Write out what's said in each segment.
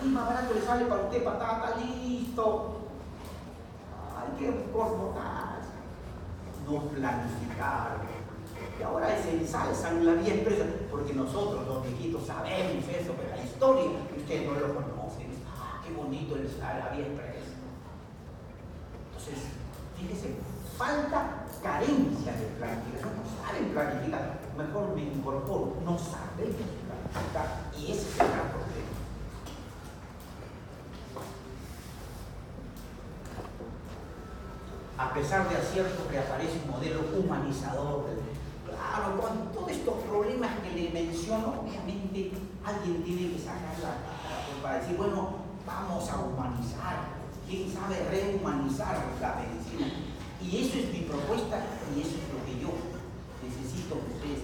Ay, más barato le sale para usted patata, listo. Ay, qué borbotar. No planificar. Y ahora se ensalzan la vía expresa, porque nosotros los viejitos sabemos eso, pero la historia ustedes no lo conocen. Ah, qué bonito la vía expresa. Entonces, fíjese, falta carencia de planificación. No saben planificar. Mejor me incorporo. No saben planificar. Y ese es el gran problema. A pesar de aciertos, reaparece un modelo humanizador. Claro, con todos estos problemas que le menciono, obviamente alguien tiene que sacar la cara para decir, bueno, vamos a humanizar. ¿Quién sabe rehumanizar la medicina? Y eso es mi propuesta y eso es lo que yo necesito que ustedes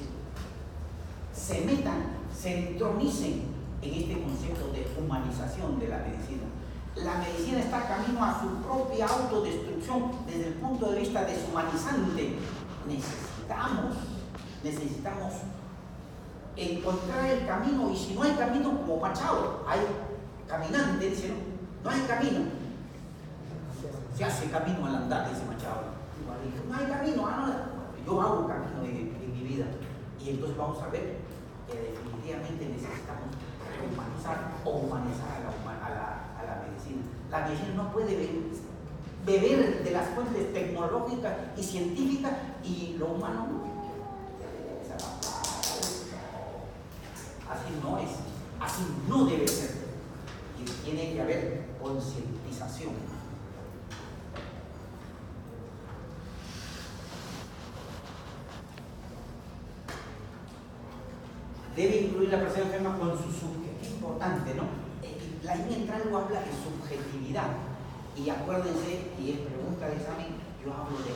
se metan, se entronicen en este concepto de humanización de la medicina. La medicina está camino a su propia autodestrucción desde el punto de vista deshumanizante. Necesitamos encontrar el camino, y si no hay camino, como Machado, hay caminante, dice, no hay camino. Se hace camino al andar, dice Machado. No hay camino, yo hago camino en mi vida. Y entonces vamos a ver que definitivamente necesitamos humanizar o humanizar a la medicina. La medicina no puede beber de las fuentes tecnológicas y científicas y lo humano no. Así no es, así no debe ser. Y tiene que haber concientización. Debe incluir la persona enferma con su subjetividad. Es importante, ¿no? La línea entral lo habla de subjetividad. Y acuérdense, y es pregunta de examen, yo hablo de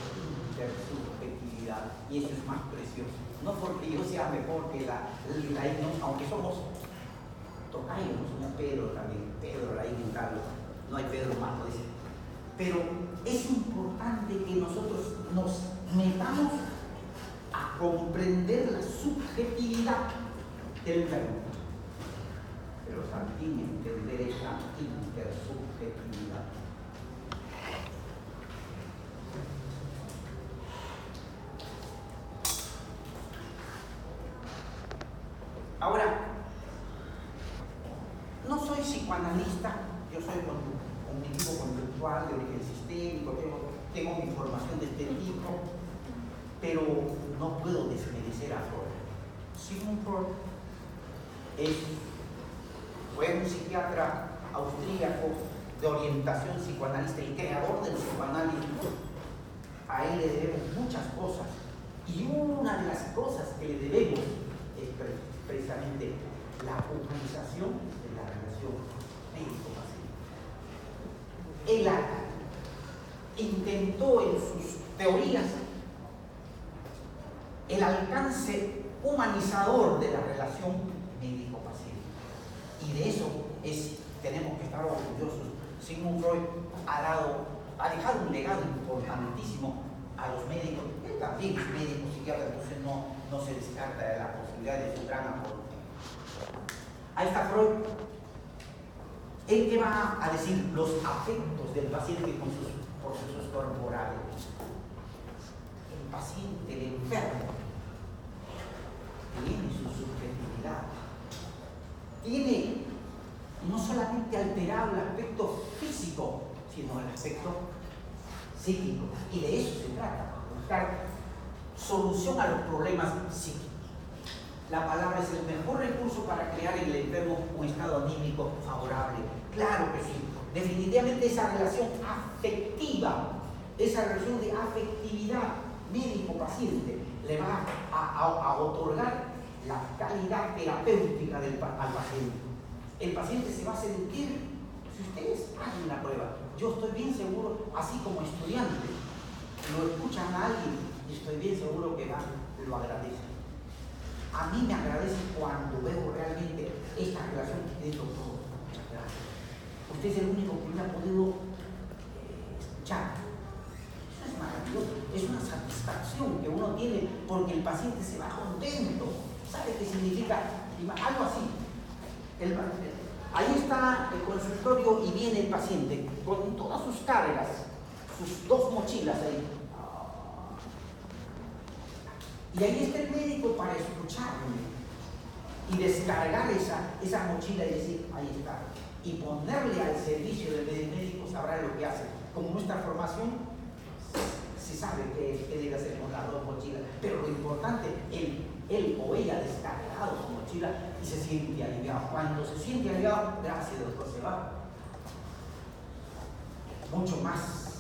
intersubjetividad. Y eso es más precioso. No porque yo sea mejor que la aunque somos tocayos, no somos Pedro también, Pedro, la en Carlos, no hay Pedro más, no dice. Pero es importante que nosotros nos metamos a comprender la subjetividad del enfermo. Pero también entender esa intersubjetividad. Ahora, no soy psicoanalista, yo soy cognitivo conductual de origen sistémico, tengo mi formación de este tipo, pero no puedo desmerecer a Freud. Sigmund Freud fue un psiquiatra austríaco de orientación psicoanalista y creador del psicoanálisis. A él le debemos muchas cosas, y una de las cosas que le debemos es precisamente la humanización de la relación médico-paciente. Él intentó en sus teorías el alcance humanizador de la relación médico-paciente. Y de eso tenemos que estar orgullosos. Sigmund Freud ha dejado un legado importantísimo a los médicos. Él también es médico, psiquiatra, entonces no se descarta de la posibilidad de su gran aporte. Ahí está Freud. Él que va a decir los afectos del paciente con sus procesos corporales. El paciente, el enfermo, tiene su subjetividad. Tiene no solamente alterado el aspecto físico, sino el aspecto psíquico. Y de eso se trata, buscar solución a los problemas psíquicos. La palabra es el mejor recurso para crear en el enfermo un estado anímico favorable. Claro que sí. Definitivamente esa relación afectiva, esa relación de afectividad médico-paciente le va a otorgar la calidad terapéutica al paciente. El paciente se va a sentir, si ustedes hacen la prueba, yo estoy bien seguro, así como estudiante, lo escuchan a alguien y estoy bien seguro que lo agradecen. A mí me agradece cuando veo realmente esta relación de doctor. Muchas gracias. Usted es el único que me ha podido escuchar. Eso es maravilloso. Es una satisfacción que uno tiene porque el paciente se va contento. ¿Sabe qué significa? Algo así. Ahí está el consultorio y viene el paciente con todas sus cargas, sus 2 mochilas ahí. Y ahí está el médico para escucharme y descargar esa mochila y decir, ahí está. Y ponerle al servicio del médico, sabrá lo que hace. Como nuestra formación, se sabe qué debe hacer con las 2 mochilas. Pero lo importante, él o ella ha descargado su mochila y se siente aliviado. Cuando se siente aliviado, gracias doctor, se va. Mucho más,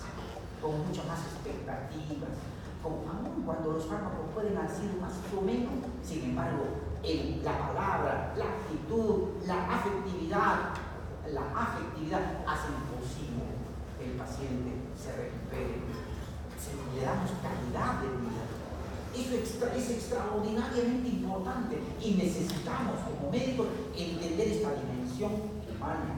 con muchas más expectativas. Aún cuando los fármacos pueden hacer más o menos, sin embargo, la palabra, la actitud, la afectividad hacen posible que el paciente se recupere. Le damos calidad de vida. Eso es extraordinariamente importante y necesitamos como médicos entender esta dimensión humana.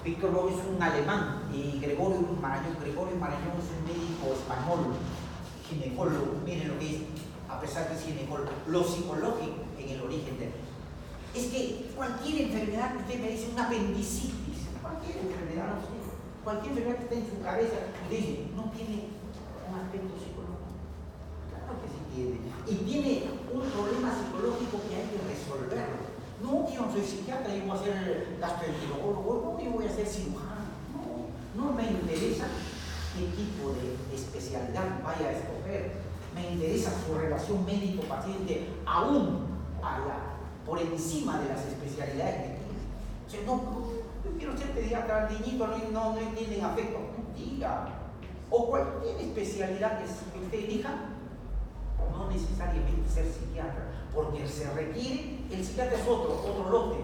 Víctor Lobo es un alemán y Gregorio Marañón es un médico español, ginecólogo. Miren lo que es, a pesar de ser ginecólogo, lo psicológico en el origen de él. Es que cualquier enfermedad que usted me dice, una apendicitis, cualquier enfermedad, no sé, cualquier enfermedad que esté en su cabeza, usted dice, no tiene un aspecto psicológico. Claro que sí tiene. Y tiene un problema psicológico que hay que resolverlo. No, yo no soy psiquiatra, yo voy a ser gastroenterólogo, no, yo voy a ser cirujano. No me interesa qué tipo de especialidad vaya a escoger. Me interesa su relación médico-paciente aún por encima de las especialidades que tiene. O sea, yo quiero ser pediatra, al niñito no entienden afecto. No diga. O cualquier especialidad que usted elija, no necesariamente ser psiquiatra, porque se requiere, el psiquiatra es otro lote,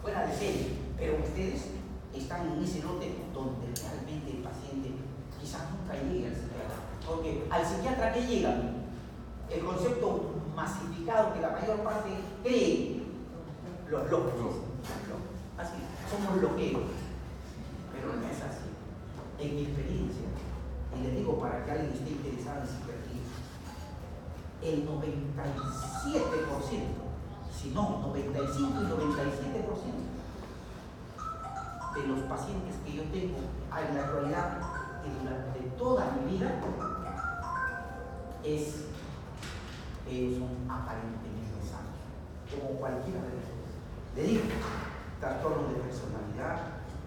fuera de serie, pero ustedes están en ese lote donde realmente el paciente quizás nunca llegue al psiquiatra, porque al psiquiatra ¿qué llega? El concepto masificado que la mayor parte cree, los locos, así, somos loqueros, pero no es así. En mi experiencia, y le digo para que alguien esté interesado en psiquiatría, el 97%, si no 95 y 97% de los pacientes que yo tengo en la actualidad y durante toda mi vida ellos son aparentemente sanos, como cualquiera de nosotros. Le digo, trastornos de personalidad,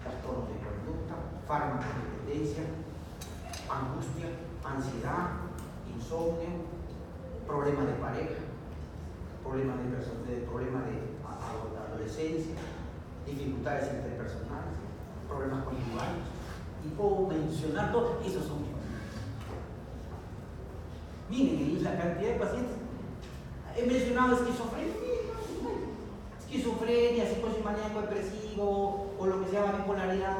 trastornos de conducta, farmacodependencia, angustia, ansiedad, insomnio, problemas de pareja, problemas de adolescencia, dificultades interpersonales, problemas conyugales, y puedo mencionar todos, esos son mis pacientes. Miren la cantidad de pacientes. He mencionado esquizofrenia, psicosis maníaco depresivo, o lo que se llama bipolaridad.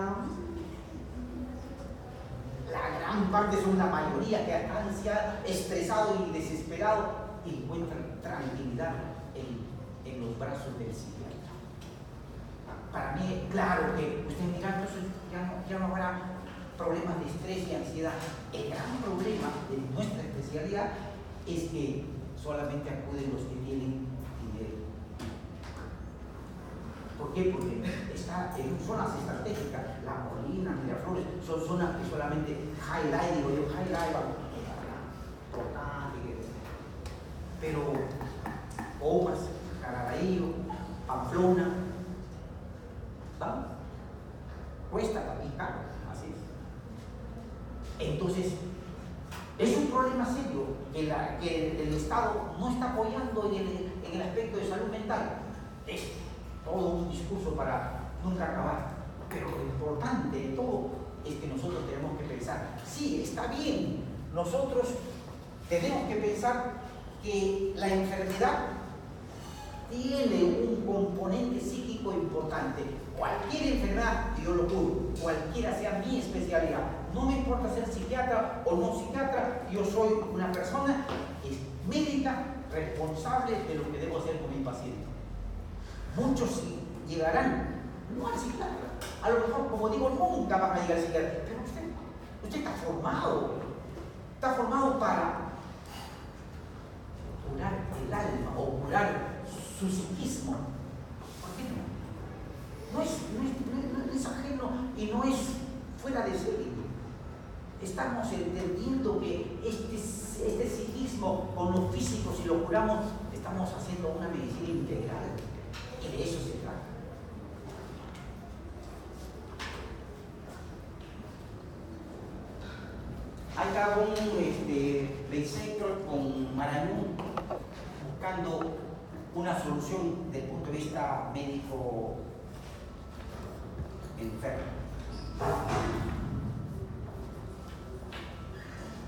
La gran parte son la mayoría que están estresado y desesperado y encuentran tranquilidad en los brazos del psiquiatra. Para mí, claro que usted mira, entonces ya no habrá problemas de estrés y ansiedad. El gran problema de nuestra especialidad es que solamente acuden los que tienen dinero. ¿Por qué? Porque está en zonas estratégicas, La Molina, Miraflores, son zonas que solamente highlight, digo yo, pero Omas, Caraballío, Pamplona, ¿vamos? Cuesta también caro, así es. Entonces, es un problema serio que el Estado no está apoyando en el aspecto de salud mental. Es todo un discurso para nunca acabar. Pero lo importante de todo es que nosotros tenemos que pensar, sí, está bien, nosotros tenemos que pensar que la enfermedad tiene un componente psíquico importante. Cualquier enfermedad, yo lo juro, cualquiera sea mi especialidad, no me importa ser psiquiatra o no psiquiatra, yo soy una persona médica responsable de lo que debo hacer con mi paciente. Muchos llegarán, no al psiquiatra, a lo mejor, como digo, nunca van a llegar al psiquiatra, pero usted está formado para estamos entendiendo que este psiquismo con lo físico, si lo curamos, estamos haciendo una medicina integral. Y de eso se trata. Hay cada un Weizsäcker con Marañón buscando una solución desde el punto de vista médico enfermo.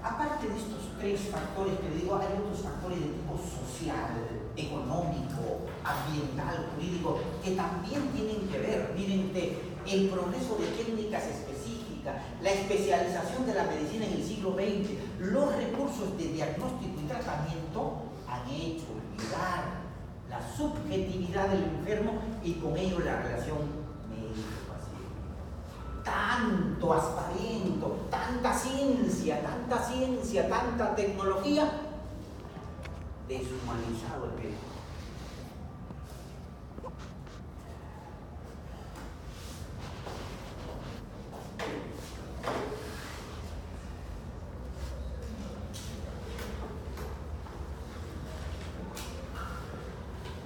Aparte de estos tres factores que digo, hay otros factores de tipo social, económico, ambiental, jurídico, que también tienen que ver. Miren, el progreso de técnicas específicas, la especialización de la medicina en el siglo XX, los recursos de diagnóstico y tratamiento han hecho olvidar la subjetividad del enfermo y con ello la relación médico-paciente. Tanto aspaviento, tanta ciencia, tanta tecnología, deshumanizado el médico.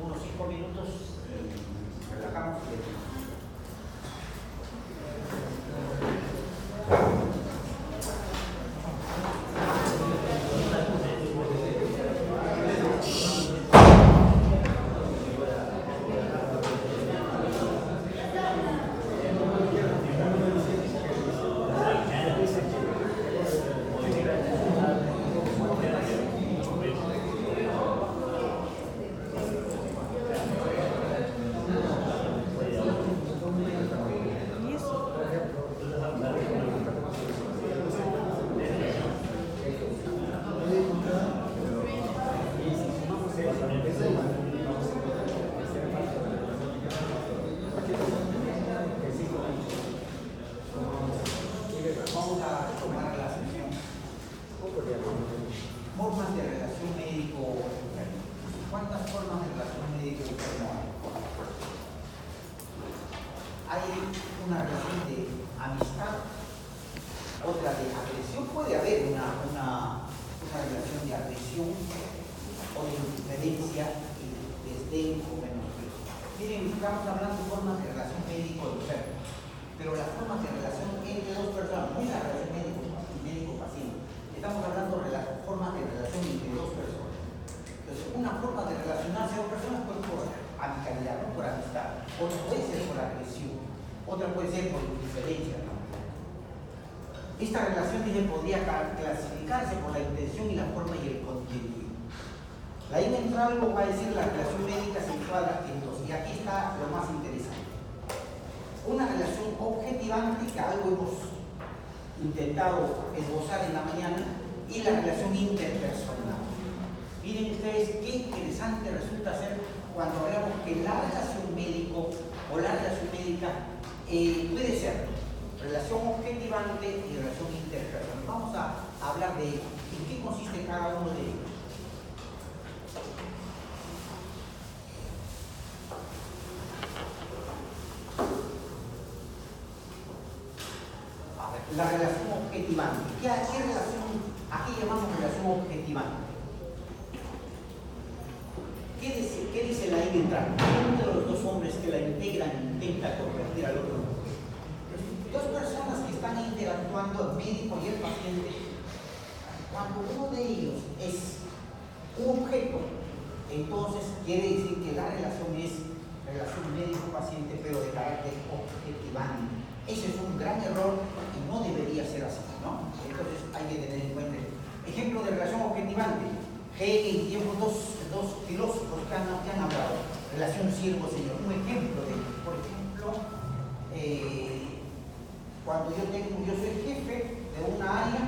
Unos 5 minutos y relajamos. Formas de relación médico-enfermo. ¿Cuántas formas de relación médico-enfermo hay? Hay una relación de amistad, otra de agresión. Puede haber una relación de agresión o de indiferencia y desdén o menosprecio. Miren, estamos hablando de formas de relación médico-enfermo, pero las formas de relación entre dos personas, no es la relación médico-paciente. Estamos hablando de las formas de relación entre dos personas. Entonces, una forma de relacionarse a dos personas puede ser por amicalidad, no por amistad. Otra puede ser por agresión. Otra puede ser por indiferencia. Esta relación podría clasificarse por la intención y la forma y el contenido. La Entralgo va a decir la relación médica se encuadra en dos. Y aquí está lo más interesante. Una relación objetivante, que algo hemos intentado esbozar en la mañana, y la relación interpersonal. Miren ustedes qué interesante resulta ser cuando hablamos que la relación médico o la relación médica puede ser relación objetivante y relación interpersonal. Vamos a hablar de ello. ¿En qué consiste cada uno de ellos? La relación objetivante. ¿Qué relación? Aquí llamamos relación objetivante. ¿Qué dice la Entralgo? Uno de los dos hombres que la integran intenta convertir al otro. Dos personas que están interactuando, el médico y el paciente, cuando uno de ellos es un objeto, entonces quiere decir que la relación es relación médico-paciente, pero de carácter objetivante. Ese es un gran error y no debería ser así, ¿no? Entonces hay que tener en cuenta. Ejemplo de relación objetivante. Hegel y dos filósofos que han hablado. Relación siervo-señor. Un ejemplo de, por ejemplo, cuando yo soy jefe de una área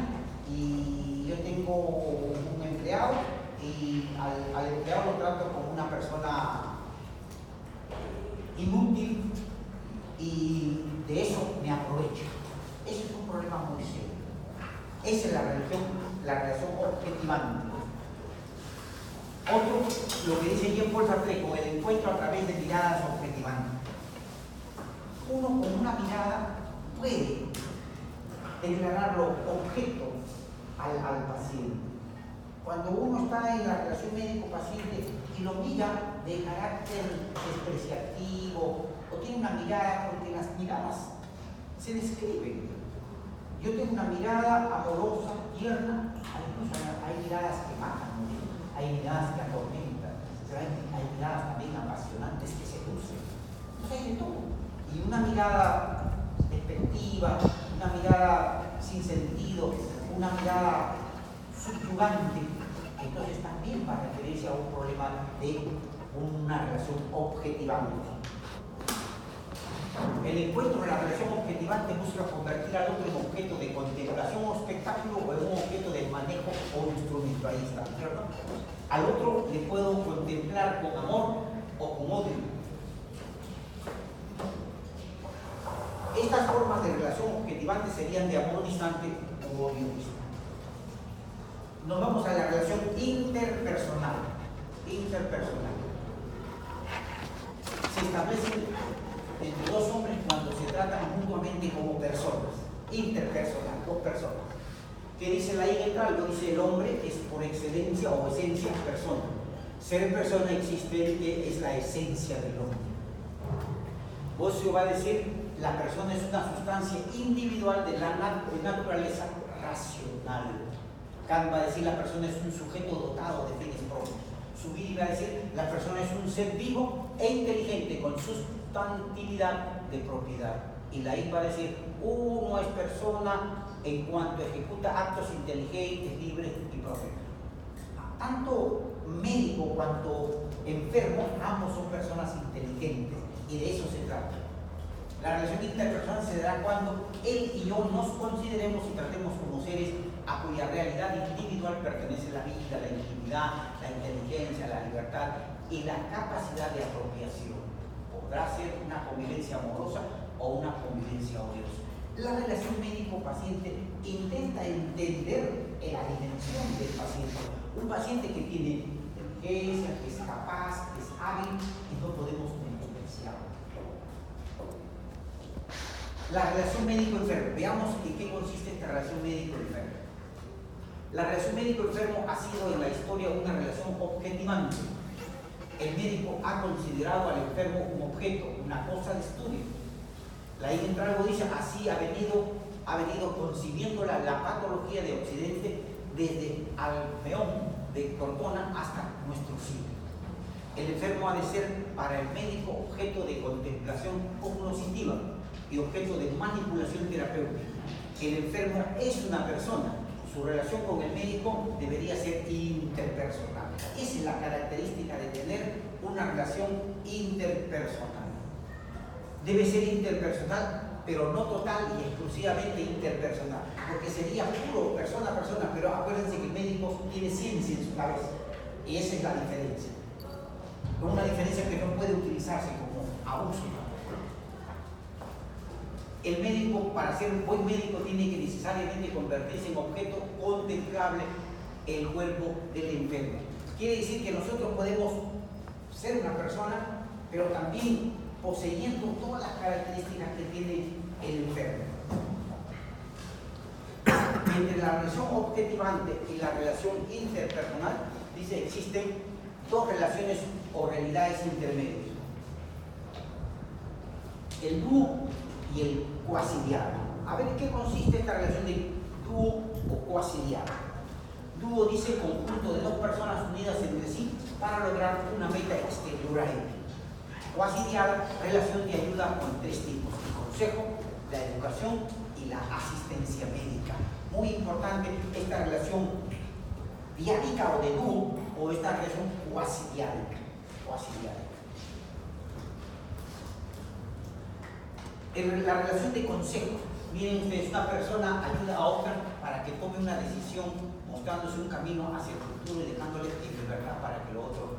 y yo tengo un empleado y al empleado lo trato como una persona inútil y de eso me aprovecho. Ese es un problema muy serio. Esa es la relación objetivante. Otro, lo que dice Jean-Paul Sartre, con el encuentro a través de miradas objetivantes. Uno con una mirada puede declararlo objeto al paciente. Cuando uno está en la relación médico-paciente y lo mira de carácter despreciativo o tiene una mirada, porque las miradas se describen. Yo tengo una mirada amorosa, tierna, hay miradas que matan, hay miradas que atormentan, hay miradas también apasionantes que seducen. Entonces hay de todo. Y una mirada despectiva, una mirada sin sentido, una mirada subyugante, entonces también va a referirse a un problema de una relación objetivante. El encuentro de la relación objetivante busca convertir al otro en objeto de contemplación o espectáculo o en un objeto de manejo o instrumentalista, ¿cierto? Al otro le puedo contemplar con amor o con odio. Estas formas de relación objetivante serían de amor distante o odio distante. Nos vamos a la relación interpersonal. Se establece entre dos hombres cuando se tratan mutuamente como personas. Interpersonal, dos personas. ¿Qué dice la I en algo? Dice: el hombre es por excelencia o esencia persona. Ser persona existente es la esencia del hombre. Bossio va a decir: la persona es una sustancia individual de la naturaleza racional. Kant va a decir: la persona es un sujeto dotado de fines propios. Zubiri va a decir: la persona es un ser vivo e inteligente con sustantividad de propiedad. Y la I va a decir: uno es persona en cuanto ejecuta actos inteligentes, libres y propios. Tanto médico cuanto enfermo, ambos son personas inteligentes, y de eso se trata. La relación interpersonal se dará cuando él y yo nos consideremos y tratemos como seres a cuya realidad individual pertenece la vida, la intimidad, la inteligencia, la libertad y la capacidad de apropiación. Podrá ser una convivencia amorosa o una convivencia odiosa. La relación médico-paciente intenta entender la dimensión del paciente. Un paciente que tiene inteligencia, que es capaz, que es hábil, y no podemos menospreciarlo. La relación médico-enfermo. Veamos en qué consiste esta relación médico-enfermo. La relación médico-enfermo ha sido en la historia una relación objetivante. El médico ha considerado al enfermo un objeto, una cosa de estudio. La I Entralgo dice: así ha venido concibiendo la patología de Occidente desde Almeón de Cortona hasta nuestro siglo. El enfermo ha de ser para el médico objeto de contemplación cognoscitiva y objeto de manipulación terapéutica. El enfermo es una persona. Su relación con el médico debería ser interpersonal. Esa es la característica de tener una relación interpersonal. Debe ser interpersonal, pero no total y exclusivamente interpersonal, porque sería puro persona a persona, pero acuérdense que el médico tiene ciencia en su cabeza, y esa es la diferencia. Una diferencia que no puede utilizarse como abuso. El médico, para ser un buen médico, tiene que necesariamente convertirse en objeto contemplable el cuerpo del enfermo. Quiere decir que nosotros podemos ser una persona, pero también poseyendo todas las características que tiene el enfermo. Entre la relación objetivante y la relación interpersonal, dice, existen dos relaciones o realidades intermedias: el dúo y el coasidiado. A ver, ¿en qué consiste esta relación de dúo o coasidiado? Dúo dice conjunto de dos personas unidas entre sí para lograr una meta exterior a él. Coasidiado, relación de ayuda con tres tipos: el consejo, la educación y la asistencia médica. Muy importante esta relación diádica o de dúo, o esta relación coasidiádica. La relación de consejo. Miren ustedes, una persona ayuda a otra para que tome una decisión, mostrándose un camino hacia el futuro y dejándole libertad para que lo otro.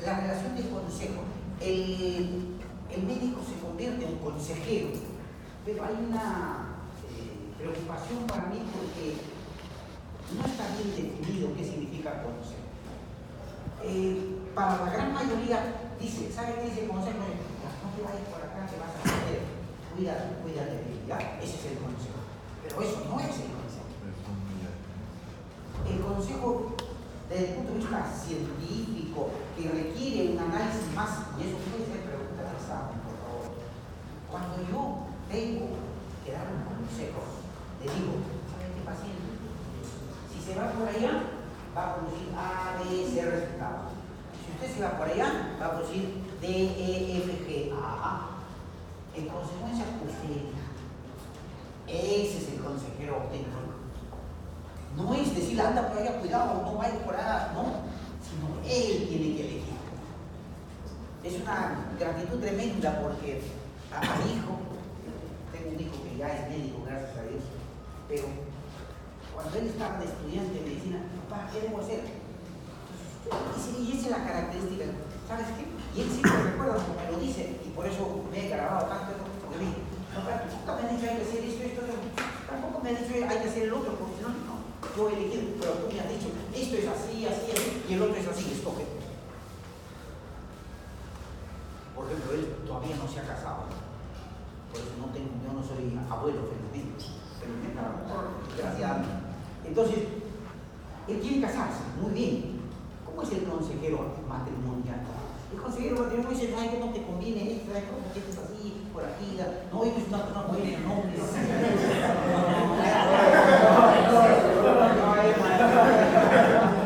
La relación de consejo. El médico se convierte en consejero, pero hay una preocupación para mí porque no está bien definido qué significa consejo. Para la gran mayoría dice, ¿sabe qué dice consejo? No te vayas por acá, te vas a perder. Cuídate de ti, ¿ya? Ese es el consejo. Pero eso no es el consejo. El consejo, desde el punto de vista científico, que requiere un análisis más, y eso puede ser pregunta de examen, por favor. Cuando yo tengo que dar un consejo, le digo, ¿sabe qué paciente? Si se va por allá, va a producir A, B, C resultados. Si usted se va por allá, va a producir D, E, F, G, A. En consecuencia, usted, ese es el consejero auténtico. No es decir, anda por allá, cuidado, no vaya por allá, no, sino él tiene que elegir. Es una gratitud tremenda porque a mi hijo, tengo un hijo que ya es médico, gracias a Dios, pero cuando él estaba de estudiante de medicina, papá, ¿qué debo hacer? Y esa es la característica, ¿sabes qué? Y él siempre recuerda como me lo dice, y por eso me he grabado tanto, porque me dice, papá, nunca me han dicho hay que hacer esto, tampoco me han dicho hay que hacer el otro, porque si no, no, yo he elegido, pero tú me has dicho, esto es así, así, así, y el otro es así, escoge. Por ejemplo, él todavía no se ha casado, por eso yo no soy abuelo, felizmente, gracias a mí. Entonces, él quiere casarse, muy bien. ¿Cómo es el consejero matrimonial? El consejero matrimonial dice, ay, que no te conviene esto, ¿cómo que es así, por aquí? No, ellos no pueden, no.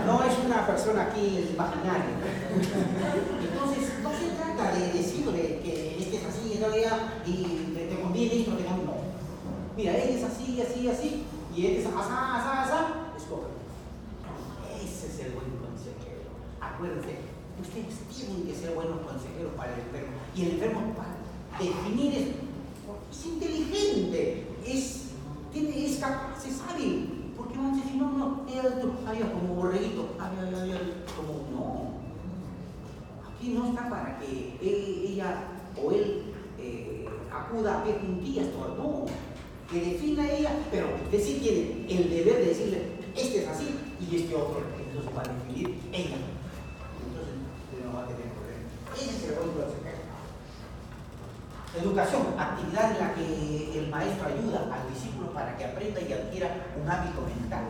No es una persona aquí imaginaria. Entonces, no se trata de decirle que este es así, en realidad, y te conviene esto, te conviene, no. Mira, él es así, así, así, y él es asá, escoge. Ese es el buen consejero. Acuérdense, ustedes tienen que ser buenos consejeros para el enfermo. Y el enfermo, para definir es inteligente, es capaz, es hábil. Porque no dice, no, había como borreguito, como no. Aquí no está para que ella o él acuda a pie juntillas, no. Que defina ella, pero usted sí tiene el deber de decirle, este es así y este otro. Entonces va a definir ella. Entonces usted no va a tener problema. Ese es el buen consejero. Educación, actividad en la que el maestro ayuda al discípulo para que aprenda y adquiera un hábito mental.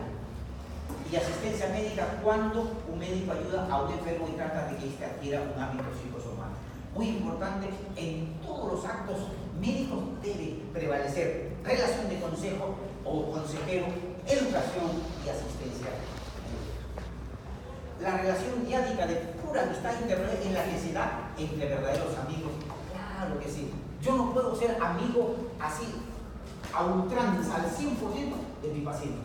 Y asistencia médica cuando un médico ayuda a un enfermo y trata de que éste adquiera un hábito psicosomático. Muy importante, en todos los actos médicos debe prevalecer relación de consejo o consejero, educación y asistencia. La relación diádica de pura amistad internet en la que se da entre verdaderos amigos. Claro que sí. Yo no puedo ser amigo así, a ultranza, al 100% de mi paciente.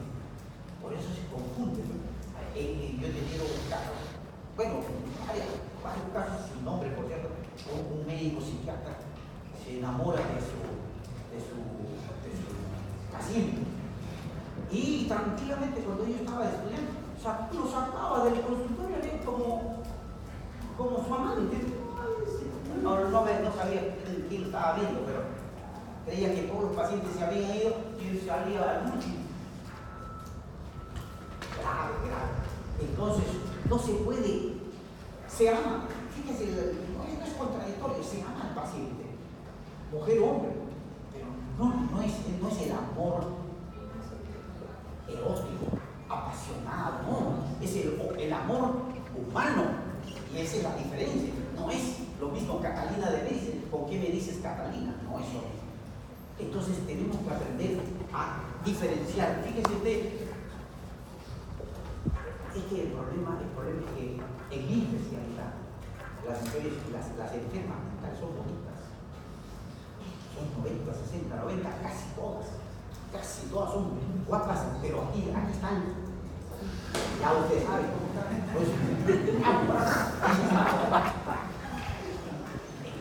Por eso se confunde. Yo he tenido casos, bueno, varios casos sin nombre, por cierto, un médico psiquiatra se enamora de su paciente. Y tranquilamente, cuando yo estaba estudiando, lo sacaba del consultorio como su amante. No sabía quién lo estaba viendo, pero creía que todos los pacientes se habían ido y él salía al último. Grave. Entonces, no se puede, se ama. Fíjense, no es contradictorio, se ama al paciente, mujer o hombre, pero no es el amor erótico, apasionado, no, es el amor humano, y esa es la diferencia. No es lo mismo Catalina de Médicis, ¿con qué me dices Catalina? No es lo mismo. Entonces tenemos que aprender a diferenciar. Fíjese usted, es que el problema es que en mi especialidad las mujeres, las enfermas mentales son bonitas. Son 90, 60, 90, casi todas son guapas, pero aquí están. Ya usted sabe cómo están.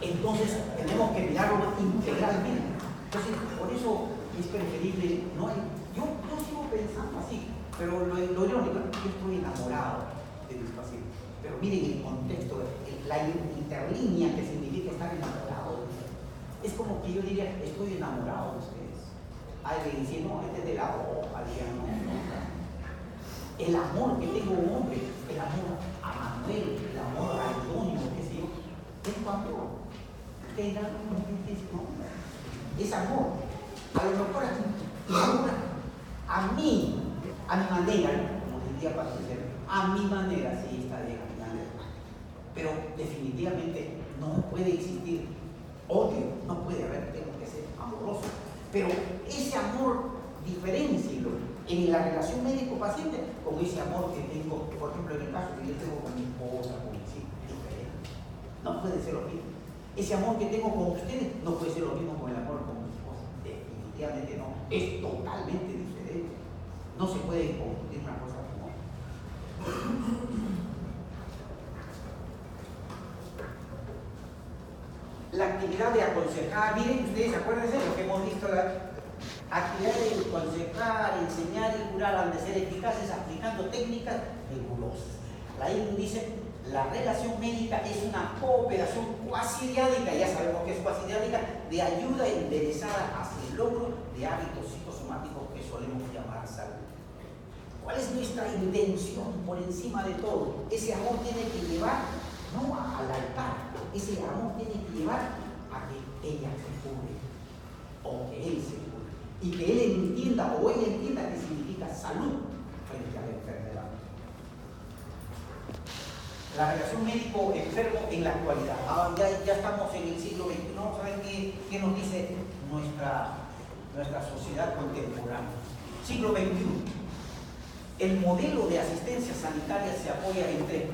Entonces tenemos que mirarlo integralmente. Entonces, por eso es preferible, yo sigo pensando así, pero lo irónico, yo estoy enamorado de mis pacientes. Pero miren el contexto, la interlínea que significa estar enamorado. Es como que yo diría, estoy enamorado de ustedes. Alguien dice, no, este es de la hoja, no. El amor que tengo un hombre, el amor a Manuel, el amor a Antonio, qué sé yo, es tu amor. Es amor. A lo mejor aquí, a mi manera, como diría Patricia, a mi manera, sí, está bien, a mi manera. Pero definitivamente no puede existir odio, no puede haber, tengo que ser amoroso. Pero ese amor diferéncielo en la relación médico-paciente con ese amor que tengo, por ejemplo, en el caso que yo tengo con mi esposa, con mis hijos, diferente. No puede ser lo mismo. Ese amor que tengo con ustedes no puede ser lo mismo con el amor con mi esposa. Definitivamente no. Es totalmente diferente. No se puede confundir una cosa con otra. La actividad de aconsejar, miren ustedes, acuérdense de lo que hemos visto, la actividad de aconsejar, enseñar y curar han de ser eficaces aplicando técnicas rigurosas. La INU dice, la relación médica es una cooperación cuasi diádica, ya sabemos que es cuasi diádica, de ayuda interesada hacia el logro de hábitos psicosomáticos que solemos llamar salud. ¿Cuál es nuestra intención por encima de todo? Ese amor tiene que llevar no al altar, ese amor tiene que llevar a que ella se cure o que él se cure y que él entienda o ella entienda qué significa salud frente a la enfermedad. La relación médico-enfermo en la actualidad. Ya estamos en el siglo XXI, ¿saben qué nos dice nuestra sociedad contemporánea? Siglo XXI. El modelo de asistencia sanitaria se apoya en tres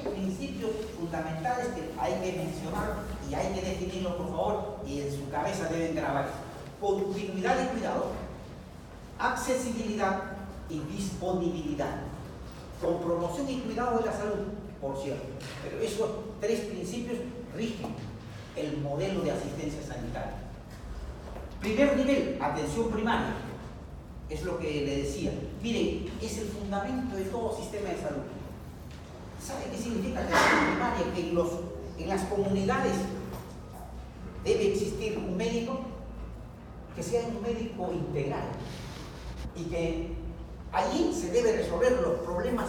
principios fundamentales que hay que mencionar y hay que definirlos, por favor, y en su cabeza deben grabar. Continuidad de cuidado, accesibilidad y disponibilidad. Con promoción y cuidado de la salud, por cierto. Pero esos tres principios rigen el modelo de asistencia sanitaria. Primer nivel, atención primaria. Es lo que le decía. Miren, es el fundamento de todo sistema de salud. ¿Sabe qué significa atención primaria? Que en las comunidades debe existir un médico que sea un médico integral y que allí se debe resolver los problemas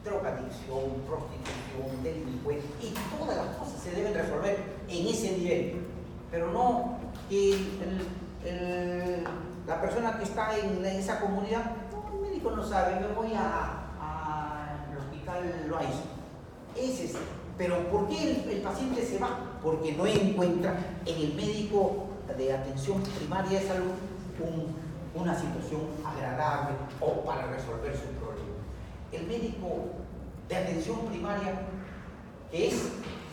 de drogadicción, prostitución, delincuencia y todas las cosas se deben resolver en ese nivel. Pero no que la persona que está en esa comunidad, no, el médico no sabe, me voy al hospital Loaiza. Ese es. Pero ¿por qué el paciente se va? Porque no encuentra en el médico de atención primaria de salud una situación agradable o para resolver su problema. El médico de atención primaria, que es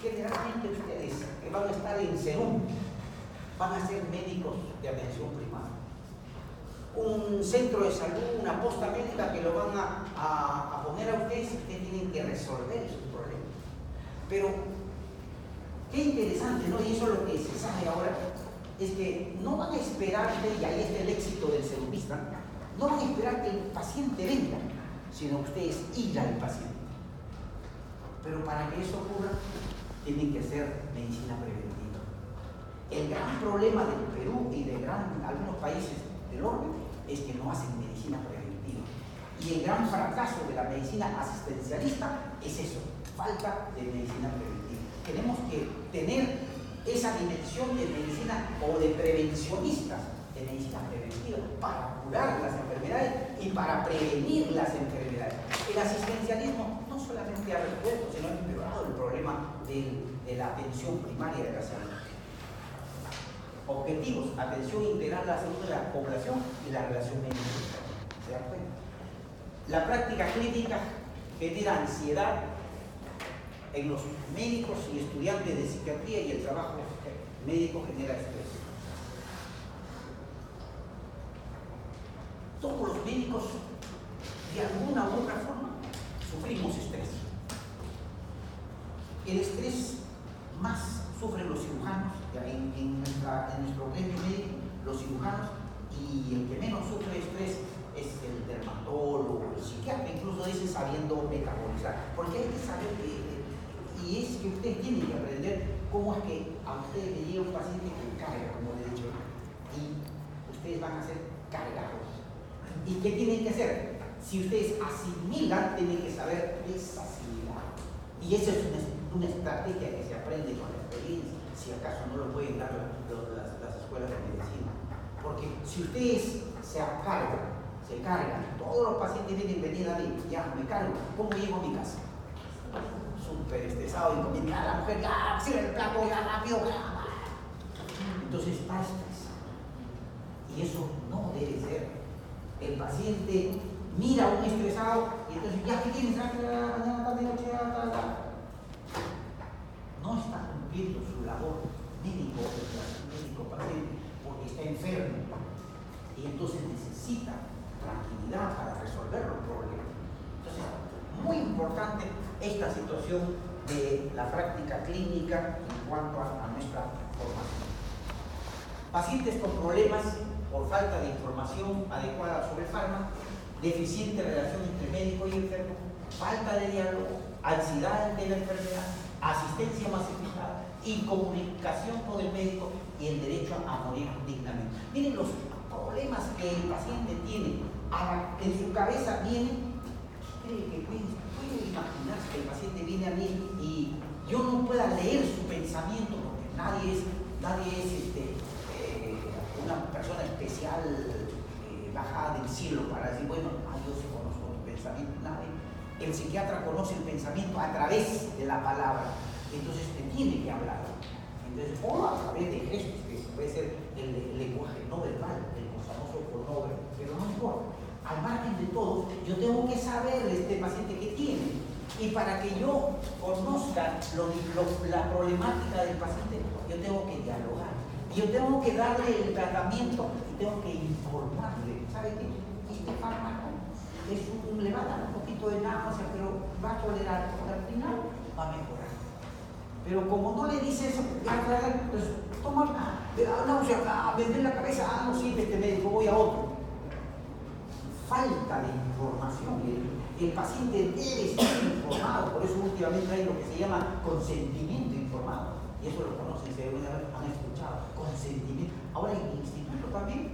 generalmente ustedes que van a estar en SERUM, van a ser médicos de atención primaria. Un centro de salud, una posta médica que lo van a poner a ustedes y ustedes tienen que resolver sus problemas. Pero qué interesante, ¿no? Y eso es lo que se sabe ahora, es que no van a esperar, y ahí está el éxito del serumista, no van a esperar que el paciente venga, sino ustedes ir al paciente. Pero para que eso ocurra, tienen que hacer medicina preventiva. El gran problema del Perú y de algunos países del orbe es que no hacen medicina preventiva. Y el gran fracaso de la medicina asistencialista es eso, falta de medicina preventiva. Tenemos que tener esa dimensión de medicina o de prevencionistas de medicina preventiva para curar las enfermedades y para prevenir las enfermedades. El asistencialismo no solamente ha resuelto, sino ha empeorado el problema de la atención primaria de la salud. Objetivos: atención integral a la salud de la población y la relación médica. ¿Se dan cuenta? La práctica clínica genera ansiedad en los médicos y estudiantes de psiquiatría y el trabajo médico genera estrés. Todos los médicos, de alguna u otra forma, sufrimos estrés. El estrés más sufren los cirujanos, en nuestro gremio médico, los cirujanos, y el que menos sufre estrés es el dermatólogo, el psiquiatra, incluso dicen sabiendo metabolizar, porque hay que saber y es que ustedes tienen que aprender cómo es que a ustedes les llega un paciente que carga, como le he dicho, y ustedes van a ser cargados. ¿Y qué tienen que hacer? Si ustedes asimilan, tienen que saber desasimilar. Y esa es una estrategia que se aprende con la experiencia, si acaso no lo pueden dar las escuelas de medicina. Porque si ustedes se se cargan. Todos los pacientes vienen venir a mí, ya me cargo. ¿Cómo llego a mi casa? Súper estresado, y comienza la mujer, ya, cierra el plato, ya, rápido, ya. Entonces está estresado. Y eso no debe ser. El paciente mira a un estresado y entonces, ya que tienes, mañana, tarde, noche, no está cumpliendo su labor médico-paciente porque está enfermo y entonces necesita tranquilidad para resolver los problemas. Entonces, muy importante esta situación de la práctica clínica en cuanto a nuestra formación. Pacientes con problemas por falta de información adecuada sobre el fármaco, deficiente relación entre médico y enfermo, falta de diálogo, ansiedad ante la enfermedad, asistencia masificada, incomunicación con el médico y el derecho a morir dignamente. Miren los problemas que el paciente tiene. En su cabeza viene, cree que puede imaginarse que el paciente viene a mí y yo no pueda leer su pensamiento, porque nadie es una persona especial bajada del cielo para decir, bueno, yo sí conozco tu pensamiento. Nadie. El psiquiatra conoce el pensamiento a través de la palabra, entonces te tiene que hablar. Entonces, o a través de gestos, que puede ser el lenguaje no verbal, el famoso pronombre, pero no importa. Al margen de todo, yo tengo que saber este paciente que tiene. Y para que yo conozca la problemática del paciente, yo tengo que dialogar. Yo tengo que darle el tratamiento y tengo que informarle. ¿Sabe qué? Este fármaco le va a dar un poquito de náusea, pero va a tolerar. Al final va a mejorar. Pero como no le dice eso, pues toma, le da náusea, me duele la cabeza, no sirve este médico, voy a otro. Falta de información. El paciente debe ser informado, por eso últimamente hay lo que se llama consentimiento informado. Y eso lo conocen, se han escuchado, consentimiento. Ahora en el instituto también,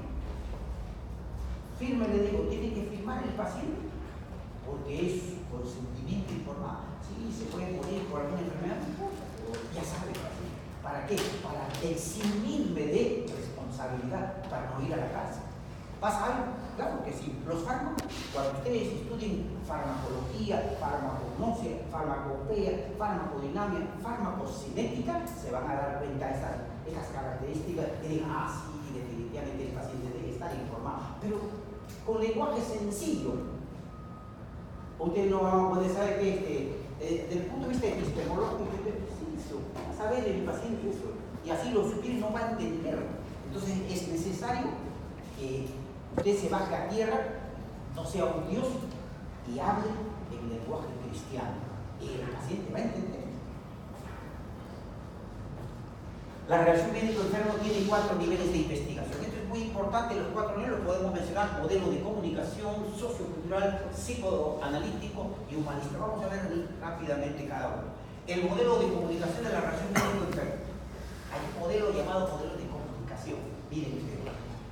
firme, le digo, tiene que firmar el paciente, porque es consentimiento informado. Sí, se puede morir por alguna enfermedad, no importa, pero ya sabe el paciente. ¿Para qué? Para eximirme de responsabilidad, para no ir a la cárcel. ¿Pasa algo? Claro que sí. Los fármacos, cuando ustedes estudien farmacología, farmacognosia, farmacopea, farmacodinamia, farmacocinética, se van a dar cuenta de esas características y digan, sí, definitivamente el paciente debe estar informado. Pero con lenguaje sencillo. Usted no puede saber que desde el punto de vista epistemológico, va a saber el paciente eso. Y así lo sutil no va a entender. Entonces es necesario que usted se baje a tierra, no sea un dios y hable en lenguaje cristiano. Y el paciente va a entender. La relación médico-enfermo tiene 4 niveles de investigación. Esto es muy importante, los 4 niveles los podemos mencionar: modelo de comunicación, sociocultural, psicoanalítico y humanista. Vamos a ver rápidamente cada uno. El modelo de comunicación de la relación médico-enfermo. Hay un modelo llamado modelo de comunicación. Miren ustedes.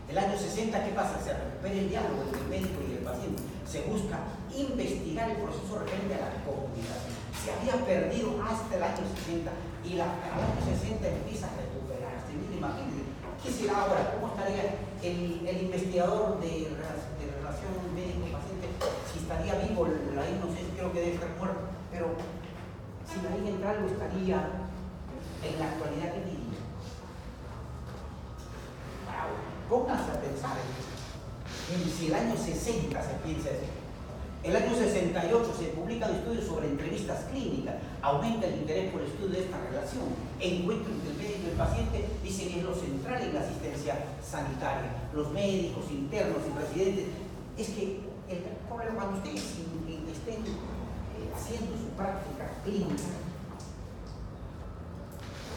El año 60, ¿qué pasa? Se recupera el diálogo entre el médico y el paciente. Se busca investigar el proceso referente a la comunicación. Se había perdido hasta el año 60 y al año 60 empieza a recuperarse. Imagínense, ¿qué será ahora? ¿Cómo estaría el investigador de relación médico-paciente? Si estaría vivo, ahí no sé, creo que debe estar muerto, pero si ahí entra algo, estaría en la actualidad, ¿qué diría? Pónganse a pensar en si el año 60 se piensa eso. El año 68 se publican estudios sobre entrevistas clínicas, aumenta el interés por el estudio de esta relación, encuentro entre el médico y el paciente, dicen que es lo central en la asistencia sanitaria. Los médicos internos y residentes, es que el problema cuando ustedes estén haciendo su práctica clínica,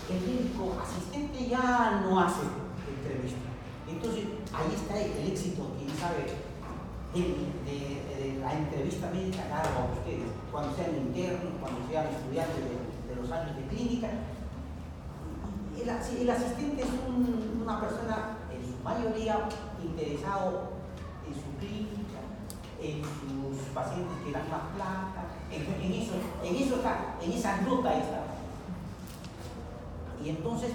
el médico asistente ya no hace entrevistas. Entonces, ahí está el éxito, quién sabe, de la entrevista médica larga a ustedes, cuando sean internos, cuando sean estudiantes de los años de clínica. El asistente es una persona, en su mayoría, interesado en su clínica, en sus pacientes que dan más plata, en esa nota está. Y entonces,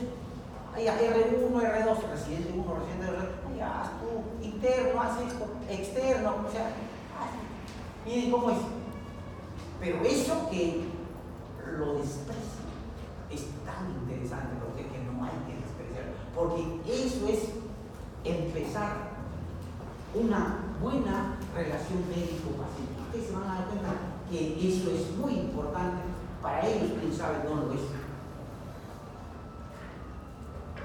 allá R1, R2, residente 1, residente 2, allá haz tú, interno, haz esto, externo, o sea, miren cómo es. Pero eso que lo desprecia es tan interesante, porque que no hay que despreciarlo, porque eso es empezar una buena relación médico-paciente. Ustedes se van a dar cuenta que eso es muy importante para ellos, quién sabe, no lo es.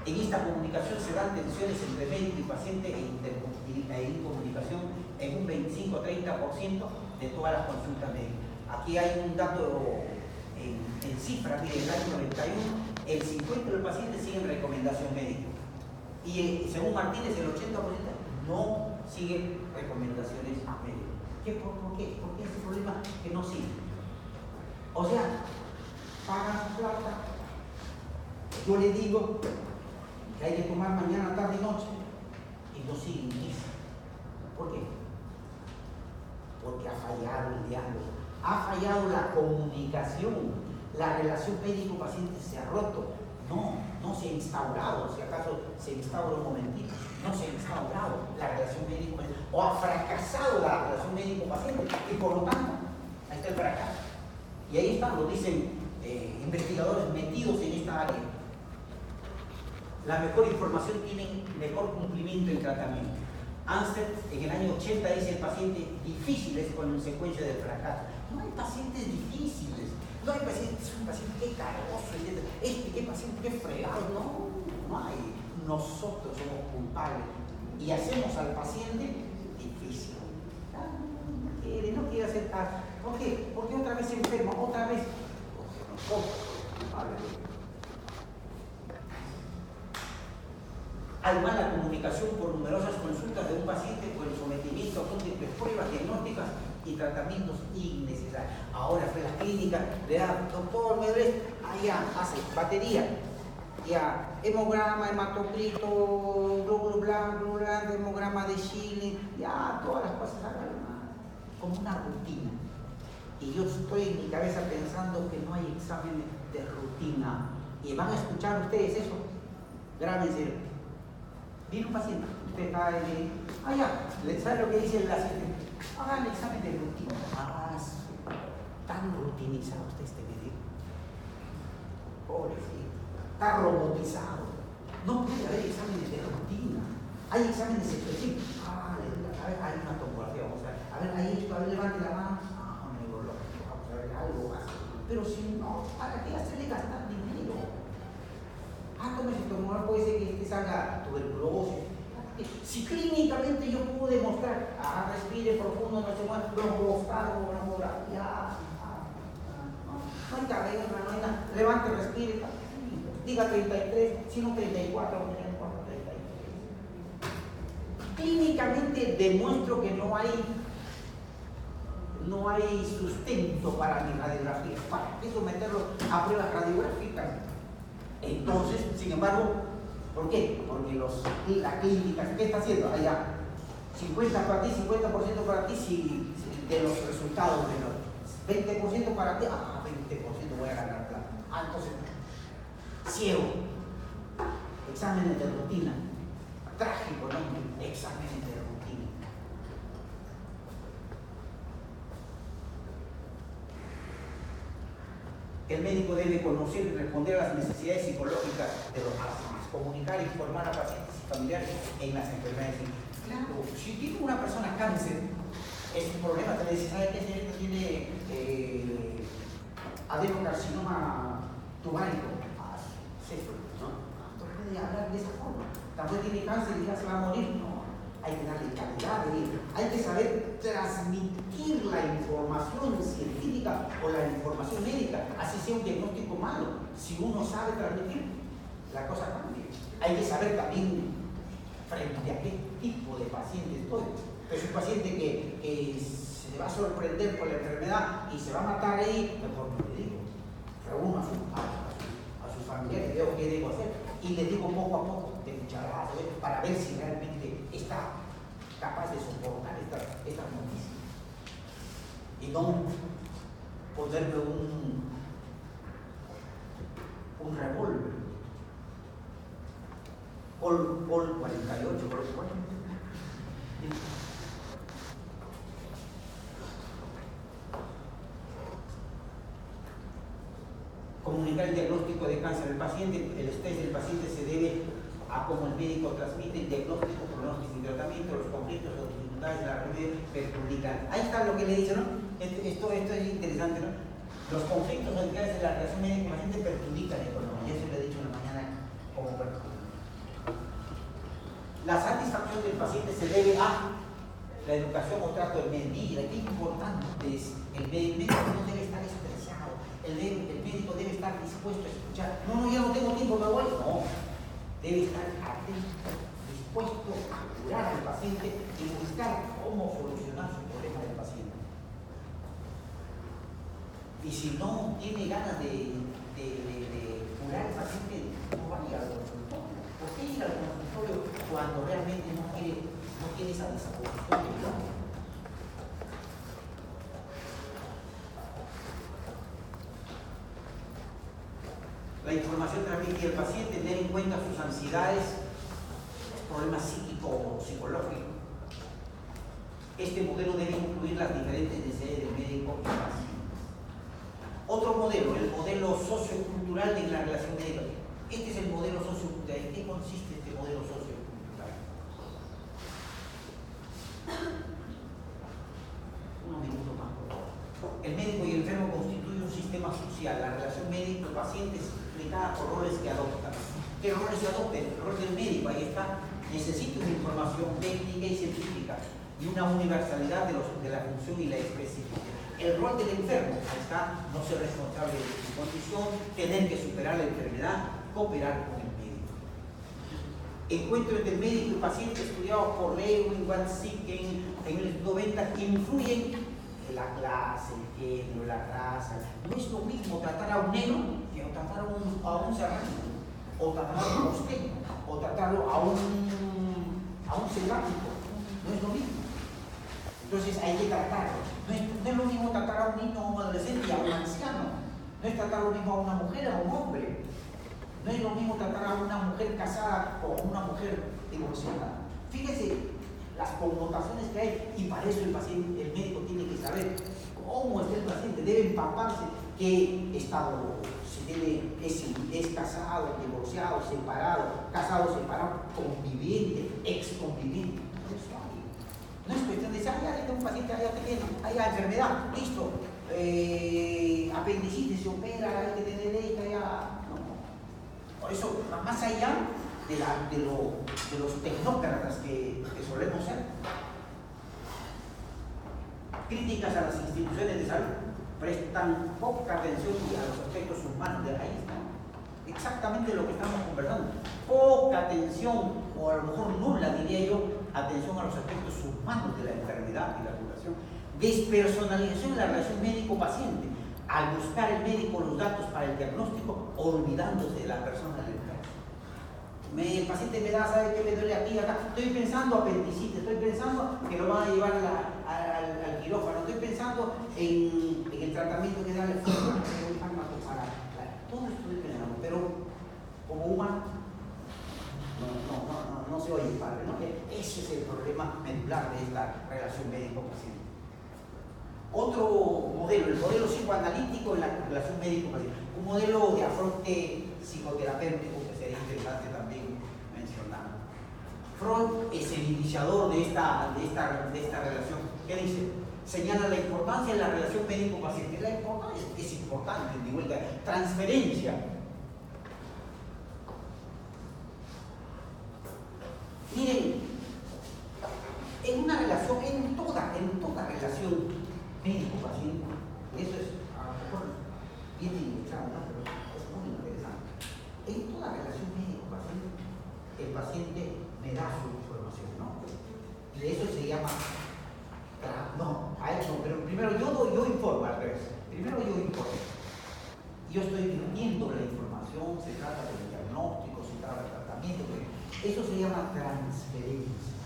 En esta comunicación se dan tensiones entre médico y paciente e incomunicación en un 25-30% de todas las consultas médicas. Aquí hay un dato en cifras, mire, en el año 91, el 50% de los pacientes siguen recomendación médica. Y según Martínez, el 80% no siguen recomendaciones médicas. ¿Por qué? ¿Por qué ese problema que no sigue? O sea, pagan plata. Yo le digo que hay que tomar mañana, tarde y noche y no siguen eso. ¿Por qué? Porque ha fallado el diálogo, ha fallado la comunicación, la relación médico-paciente se ha roto. No se ha instaurado, si acaso se instaura un momentito, no se ha instaurado la relación médico-paciente, o ha fracasado la relación médico-paciente, y por lo tanto, ahí está el fracaso. Y ahí están, lo dicen investigadores metidos en esta área. La mejor información tiene mejor cumplimiento en tratamiento. Ansted en el año 80 dice el paciente difícil es consecuencia del fracaso. No hay pacientes difíciles, no hay pacientes, es un paciente que caroso, qué paciente, qué fregado, no hay. Nosotros somos culpables y hacemos al paciente difícil. No quiere aceptar. ¿Por qué? Porque otra vez se enferma, otra vez. Hay mala comunicación por numerosas consultas de un paciente por el sometimiento a múltiples pruebas diagnósticas y tratamientos innecesarios. Ahora fue la clínica, le da, doctor, me duele, allá hace batería, ya, hemograma, hematocrito, glóbulo blanco, hemograma de Chile, ya, todas las cosas como una rutina. Y yo estoy en mi cabeza pensando que no hay exámenes de rutina. Y van a escuchar ustedes eso, grábense. Viene un paciente, usted está ya, ¿sabe lo que dice el asistente? Hagan el examen de rutina. Tan rutinizado usted este médico. Pobrecito, está robotizado. No puede haber exámenes de rutina. Hay exámenes específicos. A ver, hay una tomografía, vamos a ver. A ver, ahí esto, a ver, levante la mano. Neurológico, vamos a ver, algo más. Pero si no, ¿para qué hacerle gastar dinero? Como si tomografía puede ser que salga tuberculosis. Si clínicamente yo puedo demostrar, respire profundo, no sé cuánto, broncoescopia, no hay cabeza, no hay nada, levante, respire, diga 33, sino 34, 33. Clínicamente demuestro que no hay sustento para mi radiografía. ¿Para qué someterlo a pruebas radiográficas? Entonces, sin embargo, ¿por qué? Porque la clínica, ¿qué está haciendo? Allá, 50 para ti, 50% para ti, si de los resultados menores. 20% para ti, 20% voy a ganar plata. Entonces, ciego. Exámenes de rutina. Trágico, ¿no? Exámenes de rutina. El médico debe conocer y responder a las necesidades psicológicas de los pacientes, comunicar e informar a pacientes y familiares en las enfermedades. Claro, si tiene una persona cáncer, es un problema, te le dice, ¿sabe qué? Tiene adenocarcinoma tumárico. Es eso, ¿no? No puede hablar de esa forma. También tiene cáncer y ya se va a morir. No, hay que darle calidad de vida. Hay que saber transmitir la información científica o la información médica, así sea un diagnóstico malo. Si uno sabe transmitir, la cosa cambia. Hay que saber también frente a qué tipo de paciente estoy. Es un paciente que se va a sorprender por la enfermedad y se va a matar ahí, mejor no le digo. Reúno a sus familiares, veo qué debo hacer y le digo poco a poco, de cucharadas, para ver si realmente está capaz de soportar esta noticia. Y no ponerle un revólver. Paul 48, por lo cual. Comunicar el diagnóstico de cáncer del paciente. El estrés del paciente se debe a cómo el médico transmite el diagnóstico, pronóstico y tratamiento, los conflictos o dificultades de la remedio perjudican. Ahí está lo que le dice, ¿no? Esto es interesante, ¿no? Los conflictos o dificultades de la relación médico-paciente perjudican la economía. Y eso le he dicho en la mañana como perjudica. La satisfacción del paciente se debe a la educación o trato del médico. Mira, qué importante es. El médico no debe estar estresado. El médico debe estar dispuesto a escuchar. No, ya no tengo tiempo, me voy. No. Debe estar atento, dispuesto a curar al paciente y buscar cómo solucionar su problema del paciente. Y si no tiene ganas de curar al paciente, no va a ir al consultorio. ¿Por qué ir al consultorio cuando realmente no tiene esa disposición de no? La información transmitida al paciente, tener en cuenta sus ansiedades, problemas psíquicos o psicológicos. Este modelo debe incluir las diferentes necesidades del médico y del paciente. Otro modelo, el modelo sociocultural de la relación médica. Este es el modelo sociocultural. ¿En qué consiste este modelo sociocultural? Unos minutos más, por favor. El médico y el enfermo constituyen un sistema social. La relación médico-paciente es explicada por roles que adoptan. ¿Qué roles se adoptan? El rol del médico, ahí está. Necesita una información técnica y científica y una universalidad de la función y la especificidad. El rol del enfermo, ahí está, no ser responsable de su condición, tener que superar la enfermedad, cooperar con el médico. Encuentro entre el médico y el paciente estudiado por Lewin, Van Sicken en los 90 que influyen en la clase, el género, la raza. No es lo mismo tratar a un negro que tratar a un serrano, o tratar a un costeño, o tratarlo a un selvático. No es lo mismo. Entonces hay que tratarlo. No es lo mismo tratar a un niño o a un adolescente y a un anciano. No es tratar lo mismo a una mujer o a un hombre. No es lo mismo tratar a una mujer casada o a una mujer divorciada. Fíjense las connotaciones que hay, y para eso el médico tiene que saber cómo está el paciente, debe empaparse qué estado, si es casado, divorciado, separado, casado, separado, conviviente, exconviviente. No es cuestión de decir, ya tengo un paciente, ya te tiene, hay enfermedad, listo, apendicitis, se opera, hay que tener ella, ya. No. Por eso, más allá de los tecnócratas que solemos ser. Críticas a las instituciones de salud, prestan poca atención a los aspectos humanos de ahí está. Exactamente lo que estamos conversando. Poca atención, o a lo mejor nula, diría yo, atención a los aspectos humanos de la enfermedad y la curación. Despersonalización de la relación médico-paciente. Al buscar el médico los datos para el diagnóstico, olvidándose de la persona del enfermo. El paciente me da, ¿sabe qué me duele aquí, acá? Estoy pensando apendicitis, estoy pensando que lo van a llevar al quirófano, estoy pensando en el tratamiento que da el fármaco para. Todo esto estoy pensando, pero como humano, no se oye padre, ¿no? Ese es el problema medular de esta relación médico-paciente. Otro modelo, el modelo psicoanalítico en la relación médico-paciente, un modelo de afronte psicoterapéutico que sería interesante también mencionar. Freud es el iniciador de esta relación. ¿Qué dice? Señala la importancia de la relación médico-paciente. La importancia es importante, de vuelta, transferencia. Miren, en una relación, en toda relación médico-paciente, eso es a lo mejor bien ilustrado, ¿no? Pero es muy interesante. En toda relación médico-paciente, el paciente me da su información, ¿no? Y de eso se llama, pero primero yo informo al revés. Primero yo informo. Yo estoy viendo la información, se trata del diagnóstico, se trata del tratamiento, eso se llama transferencia.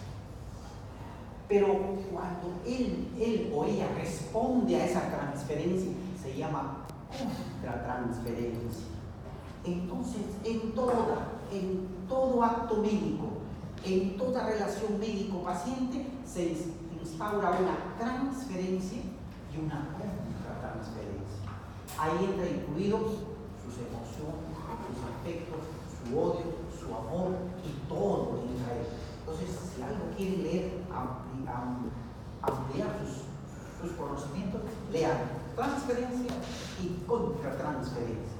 Pero cuando él o ella responde a esa transferencia, se llama contratransferencia. Entonces, en todo acto médico En toda relación médico-paciente se instaura una transferencia y una contratransferencia. Ahí entra incluidos sus emociones, sus afectos, su odio, su amor y todo entra ahí. Entonces, si algo quiere leer, ampliar sus conocimientos, lean transferencia y contratransferencia.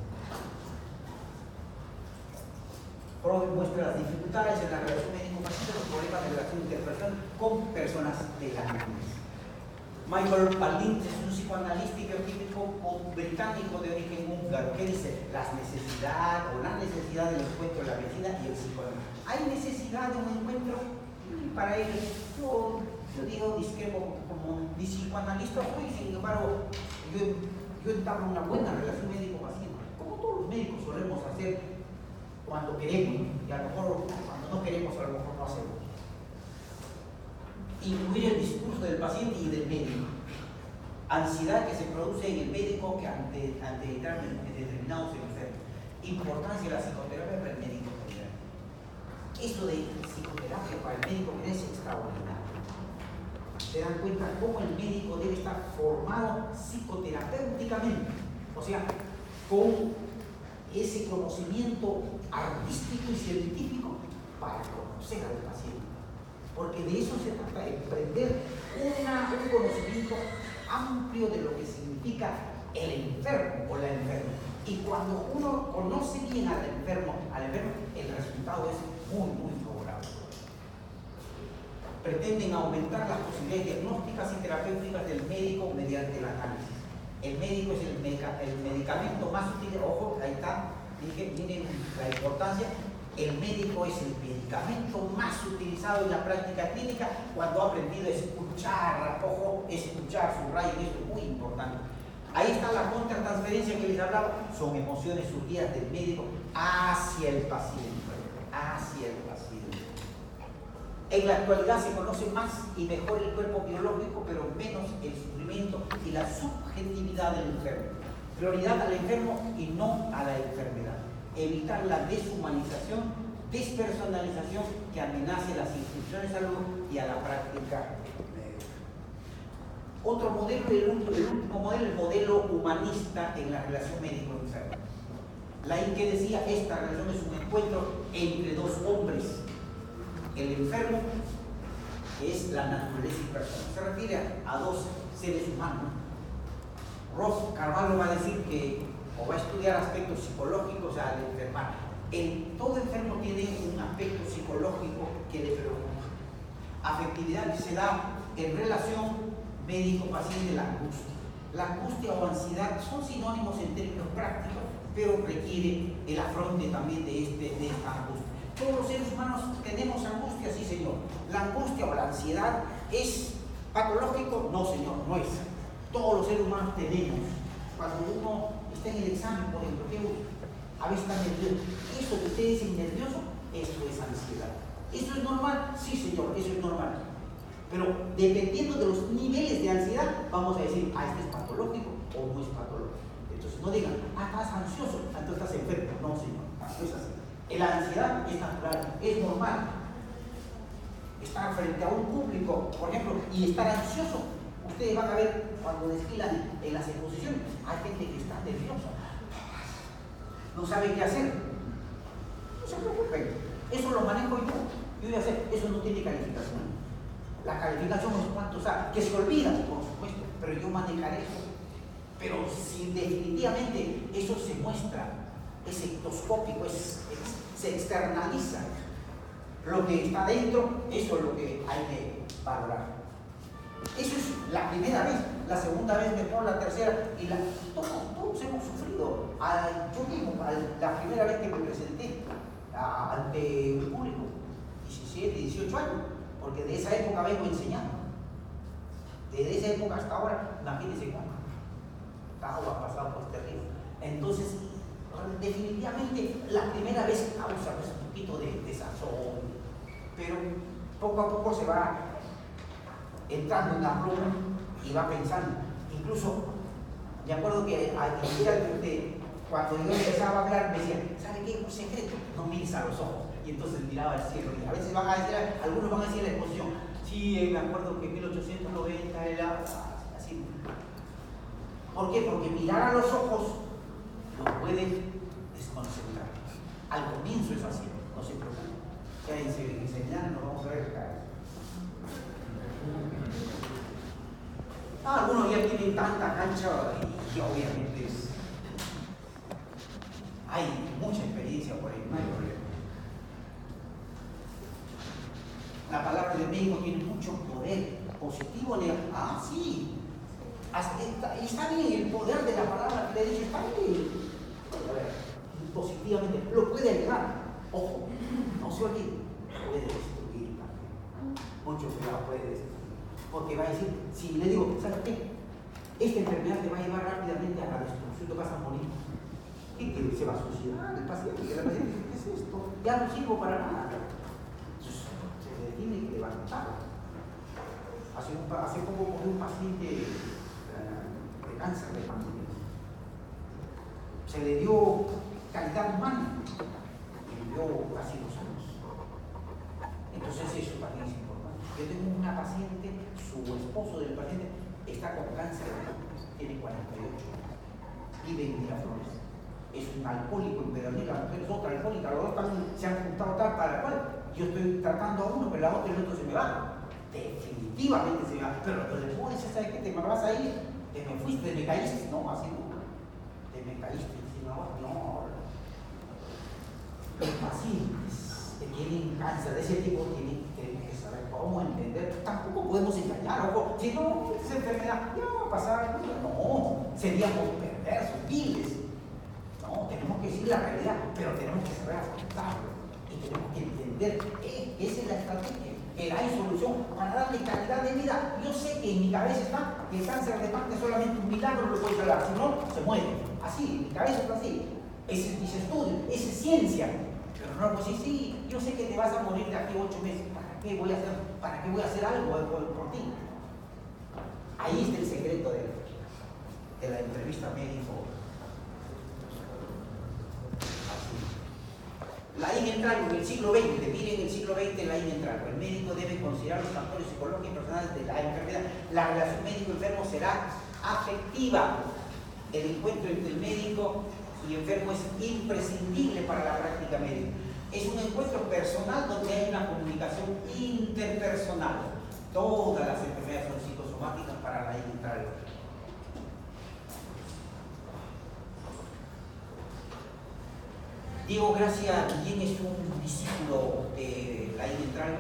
Freud muestra las dificultades en la relación médico-paciente, los problemas de relación interpersonal con personas de la niñez. Michael Palin es un psicoanalista y bioquímico británico de origen húngaro que dice la necesidad del encuentro de la medicina y el psicoanálisis. Hay necesidad de un encuentro para ellos. Yo digo, discrepo como psicoanalista, sin embargo, yo entablo una buena relación médico-paciente, como todos los médicos solemos hacer cuando queremos, y a lo mejor cuando no queremos, a lo mejor no hacemos. Incluir el discurso del paciente y del médico. Ansiedad que se produce en el médico que ante determinados enfermos. Importancia de la psicoterapia para el médico general. Eso de psicoterapia para el médico general es extraordinario. Se dan cuenta cómo el médico debe estar formado psicoterapéuticamente, o sea, con ese conocimiento artístico y científico para conocer al paciente. Porque de eso se trata, de emprender un conocimiento amplio de lo que significa el enfermo o la enferma. Y cuando uno conoce bien al enfermo, el resultado es muy, muy favorable. Pretenden aumentar las posibilidades diagnósticas y terapéuticas del médico mediante el análisis. El médico es el medicamento más útil. Ojo, ahí está, miren la importancia. El médico es el medicamento más utilizado en la práctica clínica cuando ha aprendido a escuchar, subrayen, esto es muy importante. Ahí está la contratransferencia que les hablaba, son emociones surgidas del médico hacia el paciente. En la actualidad se conoce más y mejor el cuerpo biológico, pero menos el sufrimiento y la subjetividad del enfermo. Prioridad al enfermo y no a la enfermedad. Evitar la deshumanización, despersonalización que amenace las instituciones de salud y a la práctica. Otro modelo, el último modelo, el modelo humanista en la relación médico-enfermo. Laín que decía, esta relación es un encuentro entre dos hombres. El enfermo, que es la naturaleza y persona, se refiere a dos seres humanos. Ross Carvalho va a decir que, o va a estudiar aspectos psicológicos al enfermar. Todo enfermo tiene un aspecto psicológico que le preocupa. Afectividad que se da en relación médico-paciente, la angustia. La angustia o ansiedad son sinónimos en términos prácticos, pero requiere el afronte también de esta angustia. Todos los seres humanos tenemos angustia, sí señor. La angustia o la ansiedad es patológico, no señor, no es. Todos los seres humanos tenemos. Cuando uno está en el examen, por ejemplo, a veces está nervioso. Eso que usted dice nervioso, eso es ansiedad. ¿Eso es normal? Sí señor, eso es normal. Pero dependiendo de los niveles de ansiedad, vamos a decir, este es patológico o no es patológico. Entonces no digan, estás ansioso, entonces estás enfermo. No señor, no es así. La ansiedad es natural, es normal. Estar frente a un público, por ejemplo, y estar ansioso. Ustedes van a ver cuando desfilan en las exposiciones, hay gente que está nerviosa, no sabe qué hacer. No se preocupen, eso lo manejo yo. Yo voy a hacer, eso no tiene calificación. La calificación es cuánto, que se olvida, por supuesto, pero yo manejaré eso. Pero si definitivamente eso se muestra, es ectoscópico, se externaliza. Lo que está dentro, eso es lo que hay que valorar. Eso es la primera vez, la segunda vez mejor, la tercera, y todos hemos sufrido. Yo mismo, la primera vez que me presenté ante un público, 17, 18 años, porque de esa época vengo enseñando. Desde esa época hasta ahora, imagínense cuánto. Ha pasado por terrible. Entonces, definitivamente la primera vez causa un poquito de sazón, pero poco a poco se va entrando en la pluma y va pensando. Incluso, me acuerdo que inicialmente, cuando yo empezaba a hablar, me decían, ¿sabe qué? Un secreto, no mires a los ojos. Y entonces miraba al cielo. Y a veces van a decir, algunos van a decir en la exposición, sí, me acuerdo que en 1890 era así. ¿Por qué? Porque mirar a los ojos nos puede desconcentrar. Al comienzo es así, no se preocupen. Ya en señal nos vamos a ver acá. Algunos ya tienen tanta cancha y obviamente hay mucha experiencia por ahí, no hay problema. La palabra de médico tiene mucho poder, positivo o negativo. Sí. Está bien el poder de la palabra que le he dicho, está bien. A ver, positivamente, lo puede ayudar. Ojo, no se olvide, puede destruir también. Mucho cuidado, puede destruir. Porque va a decir, si le digo, ¿sabes qué? Esta enfermedad te va a llevar rápidamente a la destrucción, te vas a morir. ¿Qué quiere? Se va a suicidar el paciente. Y el paciente dice, ¿qué es esto? Ya no sirvo para nada. Entonces, se le tiene que levantar. Hace poco con un paciente de cáncer de páncreas. Se le dio calidad humana y vivió casi 2 años. Entonces eso también es importante. Yo tengo una paciente, su esposo del paciente está con cáncer de páncreas, tiene 48, vive en Miraflores. Es un alcohólico en Pedernera, la mujer es otra alcohólica, los dos también se han juntado tal para cual. Yo estoy tratando a uno, pero la otra y el otro se me va. Definitivamente se me va. Pero le puedo decir, ¿sabes qué? ¿Te me vas a ir? ¿Te me fuiste? ¿Te me caíste? No, así no. ¿Te me caíste? No. Los pacientes que tienen cáncer de ese tipo tienen que saber cómo entender. Tampoco podemos engañar, ojo. Si no, esa enfermedad ya va a pasar. No, seríamos perversos, viles. No, tenemos que decir la realidad, pero tenemos que saber afrontarlo. Y tenemos que entender que esa es la estrategia, que hay solución para darle calidad de vida. Yo sé que en mi cabeza está que el cáncer de páncreas es solamente un milagro lo puede salvar, si no, se muere. Así, en mi cabeza está así. Ese es estudio, esa es ciencia. Pero no, pues sí, yo sé que te vas a morir de aquí 8 meses. ¿Para qué voy a hacer algo por ti? Ahí está el secreto de la entrevista médico. La in entrago en el siglo XX, miren el siglo XX la in entrago. El médico debe considerar los factores psicológicos y personales de la enfermedad. La relación médico-enfermo será afectiva. El encuentro entre el médico y enfermo es imprescindible para la práctica médica. Es un encuentro personal donde hay una comunicación interpersonal. Todas las enfermedades son psicosomáticas para la in entrago. Diego Gracia Guillén es un discípulo de la in entrago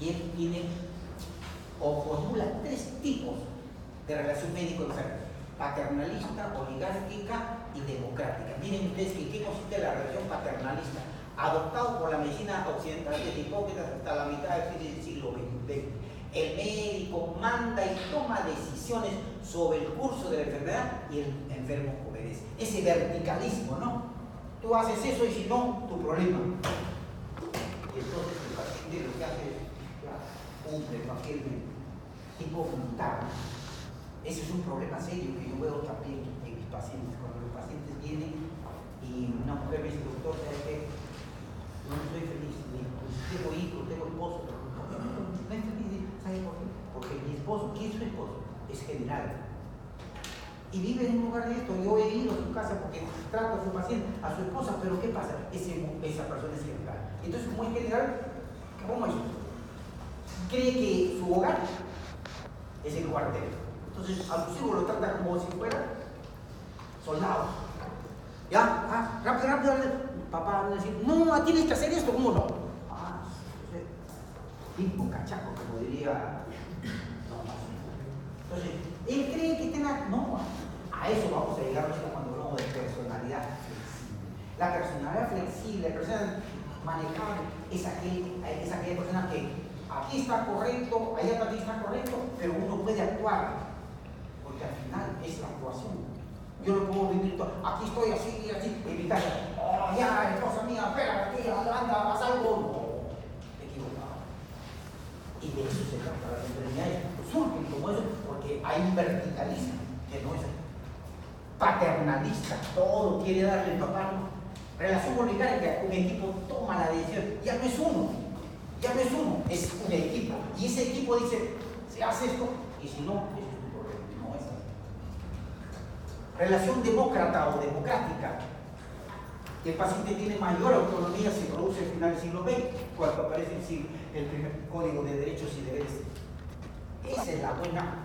y él tiene o formula 3 tipos de relación médico-enfermo: paternalista, oligárquica y democrática. Miren ustedes que qué consiste la relación paternalista, adoptado por la medicina occidental desde Hipócrates hasta la mitad del siglo XX. El médico manda y toma decisiones sobre el curso de la enfermedad y el enfermo obedece. Ese verticalismo, ¿no? Tú haces eso y si no, tu problema. Y entonces el paciente lo que hace es cumple papel tipo voluntario. Ese es un problema serio que yo veo también en mis pacientes. Cuando los pacientes vienen y una mujer me dice, doctor, ¿sabes qué? No estoy feliz, tengo hijos, tengo esposo, pero no estoy feliz. ¿Sabes por qué? Porque mi esposo, ¿quién es su esposo? Es general. Y vive en un lugar de esto. Yo he ido a su casa porque trato a su paciente, a su esposa, pero ¿qué pasa? Esa persona es general. Entonces, como es general, ¿cómo es? Cree que su hogar es el cuartel. Entonces, a sus hijos lo trata como si fuera soldados. ¿Ya? Rápido. Papá va a decir, no, tienes que hacer esto, ¿cómo no? Entonces, tipo cachaco, como diría. Entonces, él cree que tenga. No, a eso vamos a llegar cuando hablamos de personalidad flexible. La personalidad flexible, la persona manejable, es aquella persona que aquí está correcto, allá también está correcto, pero uno puede actuar. Porque al final es la actuación. Yo no puedo vivir todo. Aquí estoy así, en mi casa. Oh, ya, esposa mía, espérate, anda, haz algo. No, equivocado. Y de eso se trata. Las enfermedades surgen como eso, porque hay un verticalismo que no es paternalista. Todo quiere darle el papá. Relación oligárquica, un equipo toma la decisión, ya no es uno, es un equipo. Y ese equipo dice, se hace esto, y si no, ese es un problema, no es así. Relación demócrata o democrática. El paciente tiene mayor autonomía, se produce al final del siglo XX, cuando aparece el primer Código de Derechos y Deberes. Esa es la buena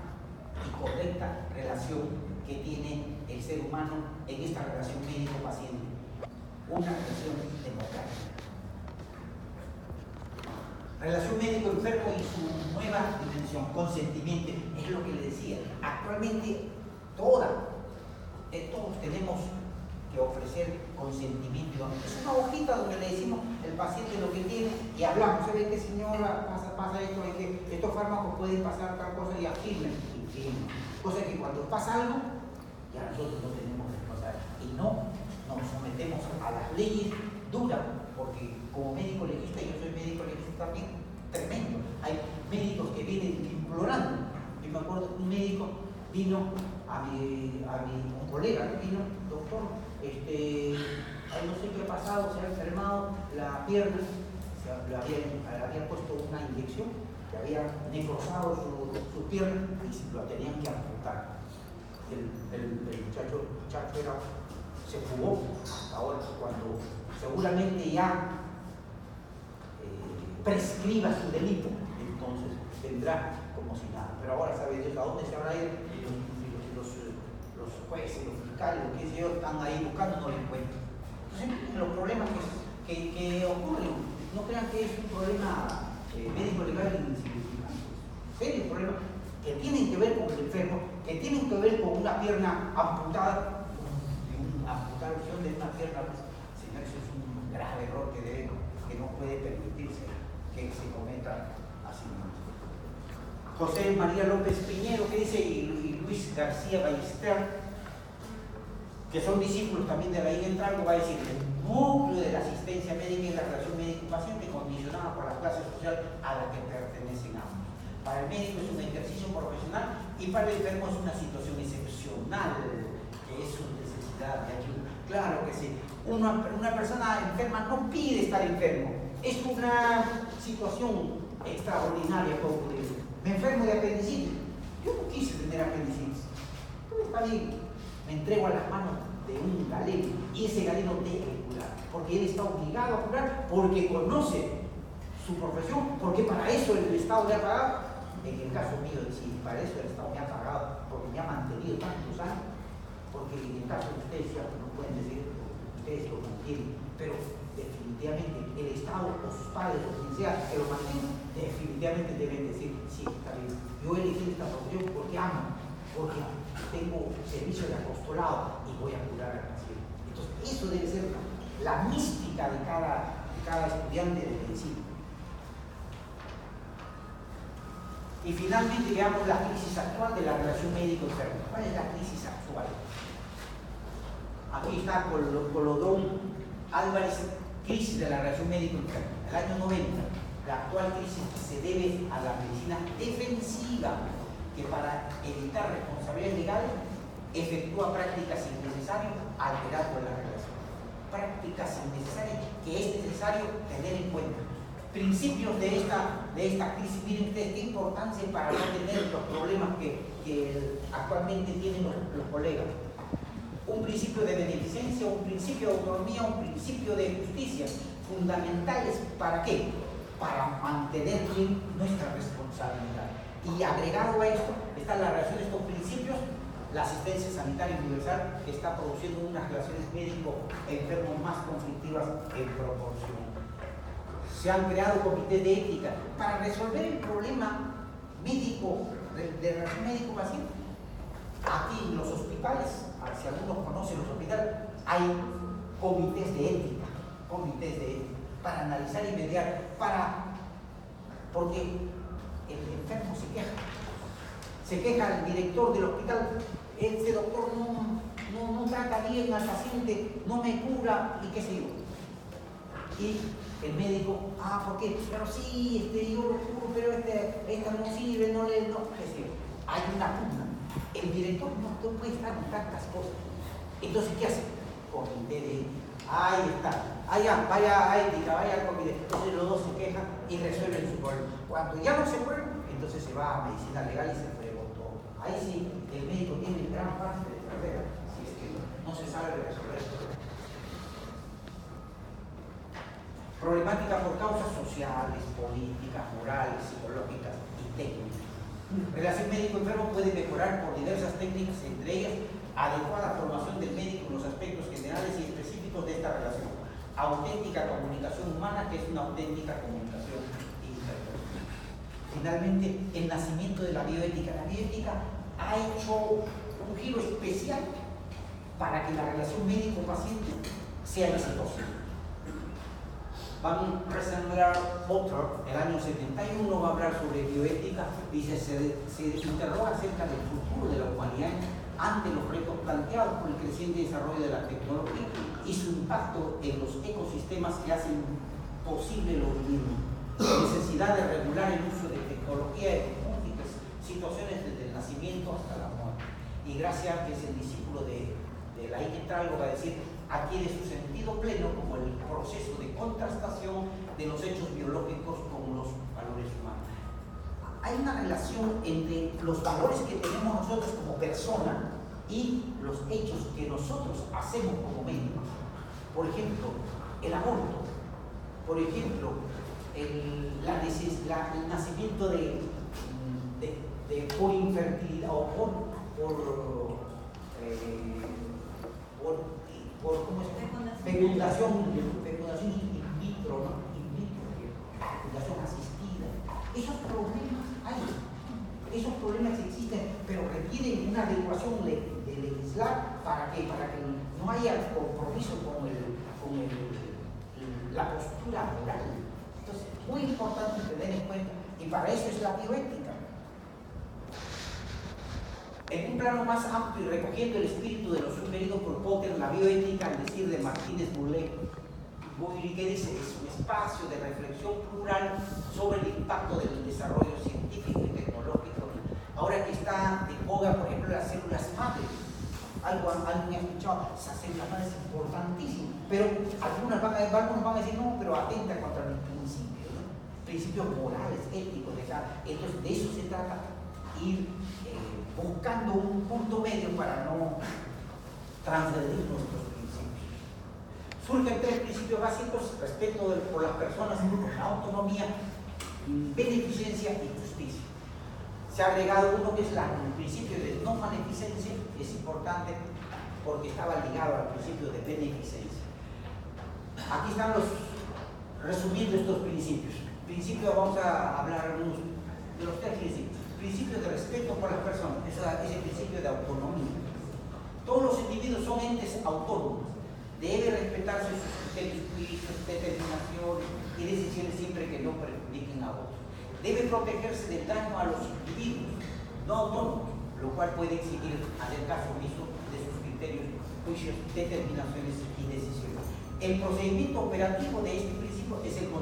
y correcta relación que tiene el ser humano en esta relación médico-paciente. Una relación democrática. Relación médico-enfermo y su nueva dimensión, consentimiento, es lo que le decía. Actualmente todos tenemos que ofrecer consentimiento. Es una hojita donde le decimos al paciente lo que tiene y hablamos. ¿Se ve que señora pasa esto? Que estos fármacos pueden pasar tal cosa y afirmen. Cosa que cuando pasa algo, ya nosotros no tenemos responsabilidad. Y no nos sometemos a las leyes duras, porque como médico legista, yo soy médico legista también, tremendo. Hay médicos que vienen implorando. Yo me acuerdo que un médico vino un colega, vino, doctor, no sé qué ha pasado, se ha enfermado la pierna, le habían puesto una inyección, que había necrosado su pierna y lo tenían que amputar. El muchacho se jugó hasta ahora, cuando seguramente ya prescriba su delito, entonces vendrá como si nada. Pero ahora sabe Dios a dónde se habrá ido, y los jueces, los fiscales, los que están ahí buscando, no lo encuentran. Entonces, los problemas que ocurren, no crean que es un problema médico-legal insignificante. Serios problemas que tienen que ver con el enfermo, que tienen que ver con una pierna amputada, una amputación de una pierna. Señores, eso es un grave error que no puede permitirse que se cometa así mismo. José María López Piñero, que dice, y Luis García Ballester, que son discípulos también de la Entralgo, va a decir que el núcleo de la asistencia médica y la relación médico-paciente condicionada por la clase social a la que pertenecen ambos. Para el médico es un ejercicio profesional y para el enfermo es una situación excepcional, que es su necesidad de ayuda. Claro que sí, una persona enferma no pide estar enfermo, es una situación extraordinaria que ocurre. Me enfermo de apendicitis, yo no quise tener apendicitis, pero está bien, me entrego a las manos de un galeno y ese galeno debe curar, porque él está obligado a curar, porque conoce su profesión, porque para eso el Estado le ha pagado. En el caso mío, sí, para eso el Estado me ha pagado, porque me ha mantenido tantos años, porque en el caso de ustedes, cierto, no pueden decir, ustedes lo mantienen, pero definitivamente el Estado o sus padres o quien sea que lo mantiene, definitivamente deben decir, sí, está bien, yo elegí esta profesión porque amo, porque tengo servicio de apostolado y voy a curar al paciente. Entonces, eso debe ser la mística de cada estudiante de medicina. Y finalmente veamos la crisis actual de la relación médico-enfermo. ¿Cuál es la crisis actual? Aquí está Colodón Álvarez, crisis de la relación médico-enfermo. El año 90, la actual crisis se debe a la medicina defensiva, que para evitar responsabilidades legales efectúa prácticas innecesarias alterando la relación. Prácticas innecesarias que es necesario tener en cuenta. Principios de esta crisis, miren ustedes qué importancia para no tener los problemas que actualmente tienen los colegas. Un principio de beneficencia, un principio de autonomía, un principio de justicia, fundamentales, ¿para qué? Para mantener bien nuestra responsabilidad. Y agregado a esto está la relación de estos principios, la asistencia sanitaria universal, que está produciendo unas relaciones médico-enfermo más conflictivas en proporción. Se han creado comités de ética para resolver el problema médico, de relación médico-paciente. Aquí en los hospitales, si algunos conocen los hospitales, hay comités de ética, para analizar y mediar, porque el enfermo se queja el director del hospital, este doctor no trata bien al paciente, no me cura y qué sé yo. Y el médico, ¿por qué? Pero sí, yo lo curo, pero esta no sirve, no, qué sé yo. Hay una pugna. El director no puede estar en tantas cosas. Entonces, ¿qué hace? Comité de ética. Ahí está. Vaya a ética, vaya al comité. Entonces los dos se quejan y resuelven su problema. Cuando ya no se pueden, entonces se va a medicina legal y se fregó todo. Ahí sí, el médico tiene gran parte de carrera, si es que no se sabe resolver el problema. Problemática por causas sociales, políticas, morales, psicológicas y técnicas. Relación médico-enfermo puede mejorar por diversas técnicas, entre ellas adecuada formación del médico en los aspectos generales y específicos de esta relación. Auténtica comunicación humana, que es una auténtica comunicación interpersonal. Finalmente, el nacimiento de la bioética. La bioética ha hecho un giro especial para que la relación médico-paciente sea exitosa. Van Reisenberg-Potter, el año 71, va a hablar sobre bioética. Dice, se interroga acerca del futuro de la humanidad ante los retos planteados por el creciente desarrollo de la tecnología y su impacto en los ecosistemas que hacen posible lo mismo. La necesidad de regular el uso de tecnología en múltiples situaciones desde el nacimiento hasta la muerte. Y Gracia, que es el discípulo de la Iquetralgo, va a decir, adquiere su sentido pleno como el proceso de contrastación de los hechos biológicos con los valores humanos. Hay una relación entre los valores que tenemos nosotros como persona y los hechos que nosotros hacemos como médicos. Por ejemplo, el aborto. Por ejemplo, el nacimiento por infertilidad o por ¿cómo es? Fecundación in vitro, ¿no? Fecundación asistida. Esos problemas hay, esos problemas existen, pero requieren una adecuación de legislar para que no haya compromiso con la postura moral. Entonces, muy importante tener en cuenta, y para eso es la bioética. En un plano más amplio y recogiendo el espíritu de lo sugerido por Potter, la bioética, al decir de Martínez Boulay, que dice, es un espacio de reflexión plural sobre el impacto del desarrollo científico y tecnológico. Ahora que está de moda, por ejemplo, las células madre. Alguien ha escuchado, esas células madre es importantísimo, pero algunos van a decir, no, pero atenta contra mis principios, ¿no? Principios morales, éticos, entonces de eso se trata, ir buscando un punto medio para no transgredir nuestros principios. Surgen tres principios básicos: respeto por las personas, la autonomía, beneficencia y justicia. Se ha agregado uno que es el principio de no maleficencia, es importante porque estaba ligado al principio de beneficencia. Aquí están resumiendo estos principios. Vamos a hablar de los tres principios. Principio de respeto por las personas, ese principio de autonomía. Todos los individuos son entes autónomos. Debe respetarse sus criterios, juicios, determinaciones y decisiones siempre que no perjudiquen a otros. Debe protegerse del daño a los individuos no autónomos, lo cual puede exigir hacer caso omiso de sus criterios, juicios, determinaciones y decisiones. El procedimiento operativo de este principio es el